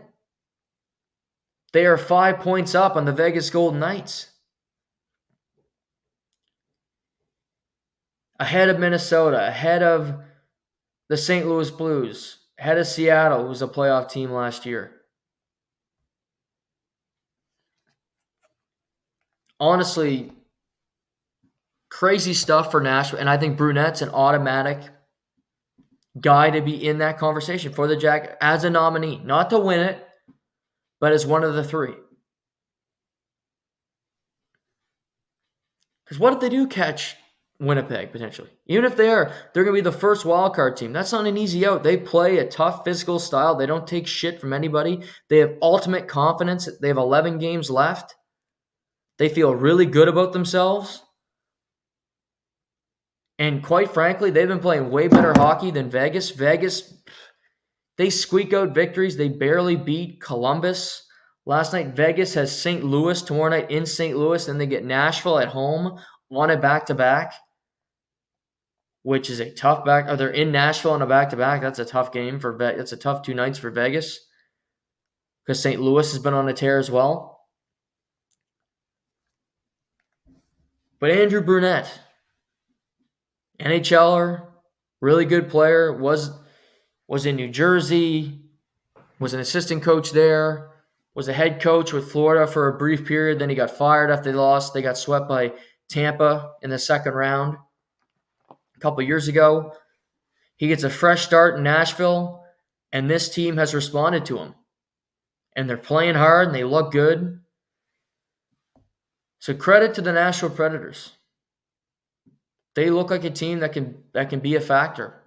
They are 5 points up on the Vegas Golden Knights. Ahead of Minnesota, ahead of the St. Louis Blues, ahead of Seattle, who was a playoff team last year. Honestly, crazy stuff for Nashville, and I think Brunette's an automatic guy to be in that conversation for the Jack as a nominee. Not to win it, but as one of the 3. Because what if they do catch Winnipeg, potentially? Even if they're going to be the first wildcard team. That's not an easy out. They play a tough physical style. They don't take shit from anybody. They have ultimate confidence. They have 11 games left. They feel really good about themselves. And quite frankly, they've been playing way better hockey than Vegas. Vegas, they squeak out victories. They barely beat Columbus. Last night, Vegas has St. Louis tomorrow night in St. Louis. Then they get Nashville at home on a back-to-back, which is a tough back. Or they're in Nashville on a back-to-back. That's a tough game for Vegas. That's a tough 2 nights for Vegas because St. Louis has been on a tear as well. But Andrew Brunette, NHLer, really good player, was in New Jersey, was an assistant coach there, was a head coach with Florida for a brief period. Then he got fired after they lost. They got swept by Tampa in the second round a couple years ago. He gets a fresh start in Nashville, and this team has responded to him. And they're playing hard, and they look good. So credit to the Nashville Predators. They look like a team that can be a factor.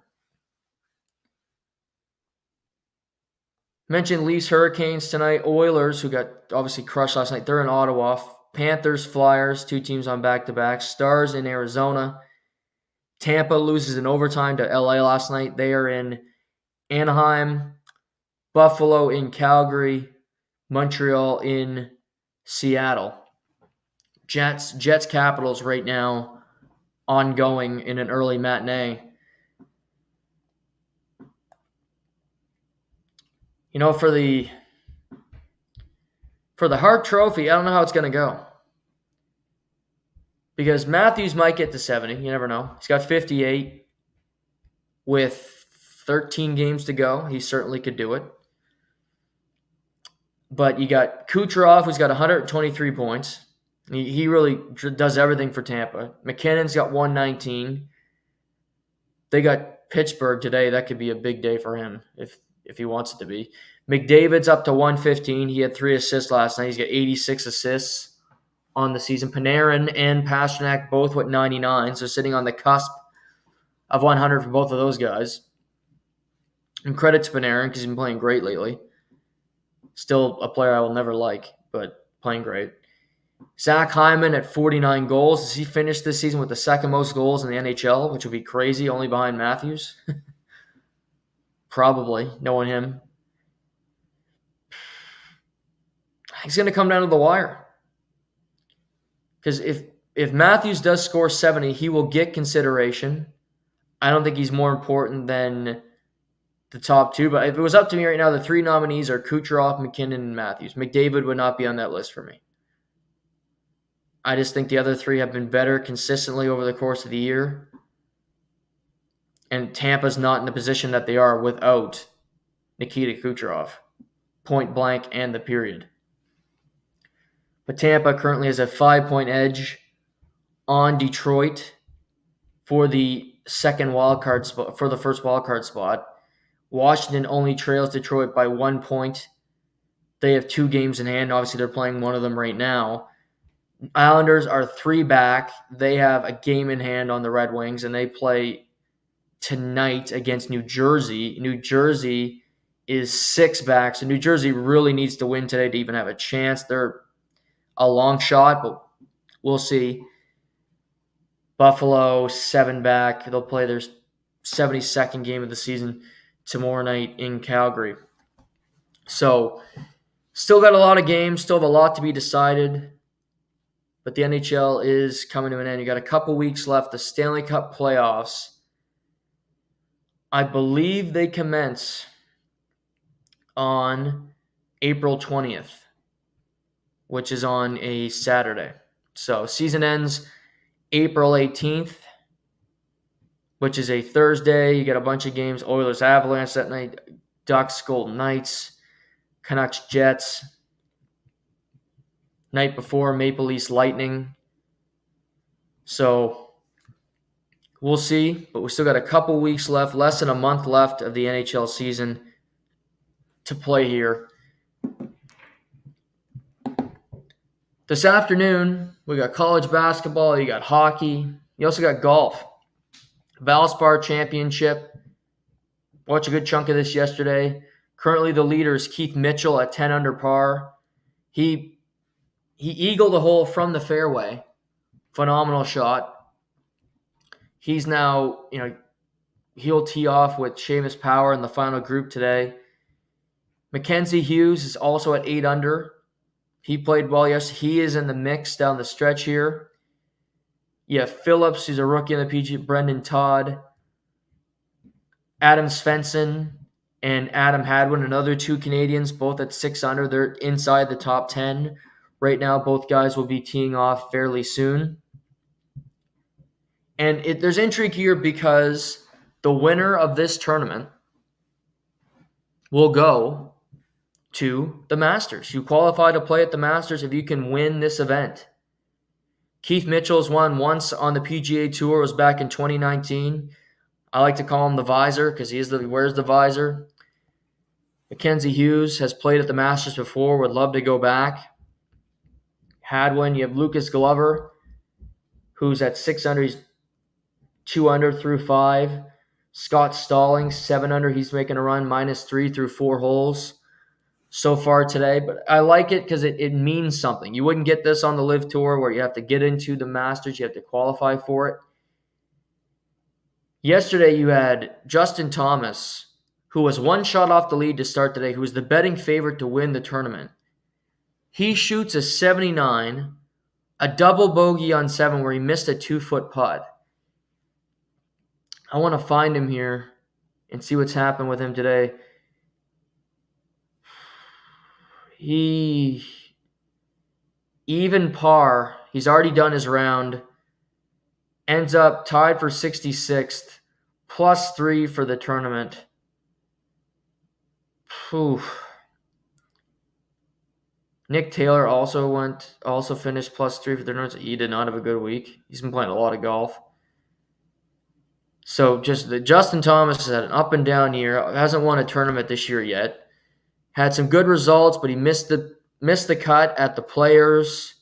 Mentioned Leafs Hurricanes tonight. Oilers, who got obviously crushed last night, they're in Ottawa. Panthers, Flyers, 2 teams on back-to-back. Stars in Arizona. Tampa loses in overtime to LA last night. They are in Anaheim. Buffalo in Calgary. Montreal in Seattle. Jets, Capitals right now ongoing in an early matinee. You know, for the Hart Trophy, I don't know how it's going to go. because Matthews might get to 70. You never know. He's got 58 with 13 games to go. He certainly could do it. But you got Kucherov, who's got 123 points. He really does everything for Tampa. McKinnon's got 119. They got Pittsburgh today. That could be a big day for him if he wants it to be. McDavid's up to 115. He had 3 assists last night. He's got 86 assists on the season. Panarin and Pastrnak both with 99, so sitting on the cusp of 100 for both of those guys. And credit to Panarin because he's been playing great lately. Still a player I will never like, but playing great. Zach Hyman at 49 goals. Does he finish this season with the second most goals in the NHL, which would be crazy, only behind Matthews? Probably, knowing him. He's going to come down to the wire. Because if Matthews does score 70, he will get consideration. I don't think he's more important than the top two. But if it was up to me right now, the 3 nominees are Kucherov, McKinnon, and Matthews. McDavid would not be on that list for me. I just think the other 3 have been better consistently over the course of the year. And Tampa's not in the position that they are without Nikita Kucherov. Point blank and the period. But Tampa currently has a 5-point edge on Detroit for the second wildcard spot, for the first wildcard spot. Washington only trails Detroit by 1 point. They have 2 games in hand. Obviously, they're playing one of them right now. Islanders are 3 back. They have a game in hand on the Red Wings, and they play tonight against New Jersey. New Jersey is 6 back, so New Jersey really needs to win today to even have a chance. They're a long shot, but we'll see. Buffalo, 7 back. They'll play their 72nd game of the season tomorrow night in Calgary. So, still got a lot of games, still have a lot to be decided. But the NHL is coming to an end. You got a couple weeks left. The Stanley Cup playoffs, I believe they commence on April 20th, which is on a Saturday. So season ends April 18th, which is a Thursday. You got a bunch of games. Oilers Avalanche that night. Ducks Golden Knights. Canucks Jets. Night before, Maple Leafs Lightning. So we'll see, but we still got a couple weeks left, less than a month left of the NHL season to play here. This afternoon, we got college basketball, you got hockey, you also got golf. Valspar Championship. Watched a good chunk of this yesterday. Currently the leader is Keith Mitchell at 10 under par. He eagled a hole from the fairway. Phenomenal shot. He's now, he'll tee off with Seamus Power in the final group today. Mackenzie Hughes is also at 8 under. He played well yesterday. He is in the mix down the stretch here. You have Phillips, who's a rookie in the PGA, Brendan Todd, Adam Svensson, and Adam Hadwin, another 2 Canadians, both at 6 under. They're inside the top 10. Right now, both guys will be teeing off fairly soon. And there's intrigue here because the winner of this tournament will go to the Masters. You qualify to play at the Masters if you can win this event. Keith Mitchell's won once on the PGA Tour. It was back in 2019. I like to call him the visor because he wears the visor. Mackenzie Hughes has played at the Masters before. Would love to go back. Hadwin. You have Lucas Glover, who's at 6 under. He's 2 under through 5. Scott Stallings, 7 under. He's making a run, -3 through 4 holes so far today. But I like it because it means something. You wouldn't get this on the LIV Tour where you have to get into the Masters. You have to qualify for it. Yesterday you had Justin Thomas, who was 1 shot off the lead to start today, who was the betting favorite to win the tournament. He shoots a 79, a double bogey on 7 where he missed a 2-foot putt. I want to find him here and see what's happened with him today. He even par. He's already done his round ends up tied for 66th, +3 for the tournament. Whew. Nick Taylor also finished +3 for the tournament. He did not have a good week. He's been playing a lot of golf. So just the Justin Thomas has had an up and down year. Hasn't won a tournament this year yet. Had some good results, but he missed the cut at the Players.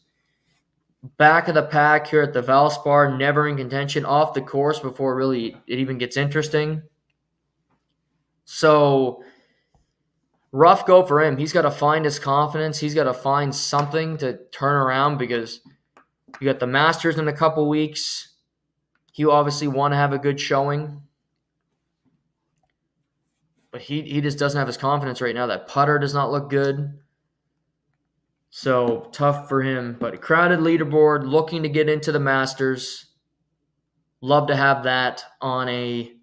Back of the pack here at the Valspar, never in contention off the course before really it even gets interesting. So rough go for him. He's got to find his confidence. He's got to find something to turn around because you got the Masters in a couple weeks. You obviously want to have a good showing. But he just doesn't have his confidence right now. That putter does not look good. So tough for him. But a crowded leaderboard, looking to get into the Masters. Love to have that on a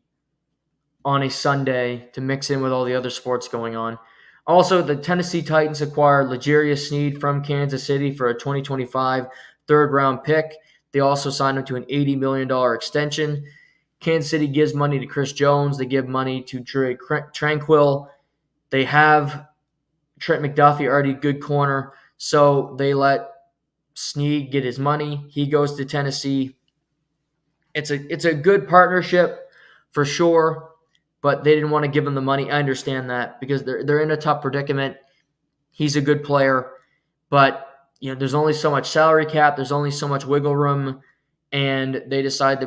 Sunday to mix in with all the other sports going on. Also, the Tennessee Titans acquired L'Jarius Sneed from Kansas City for a 2025 third-round pick. They also signed him to an $80 million extension. Kansas City gives money to Chris Jones. They give money to Dre Tranquill. They have Trent McDuffie, already good corner. So they let Sneed get his money. He goes to Tennessee. It's a good partnership for sure, but they didn't want to give him the money. I understand that because they're in a tough predicament. He's a good player, but there's only so much salary cap. There's only so much wiggle room, and they decide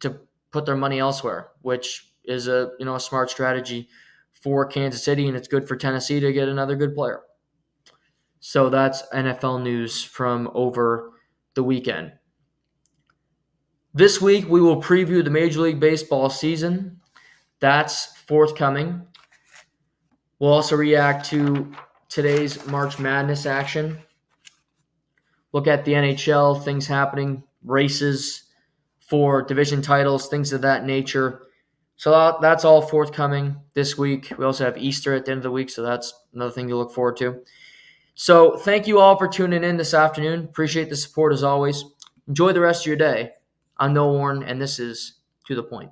to put their money elsewhere, which is a smart strategy for Kansas City, and it's good for Tennessee to get another good player. So that's NFL news from over the weekend. This week, we will preview the Major League Baseball season. That's forthcoming. We'll also react to today's March Madness action. Look at the NHL, things happening, races for division titles, things of that nature. So that's all forthcoming this week. We also have Easter at the end of the week, so that's another thing to look forward to. So thank you all for tuning in this afternoon. Appreciate the support as always. Enjoy the rest of your day. I'm Noah Warren, and this is To The Point.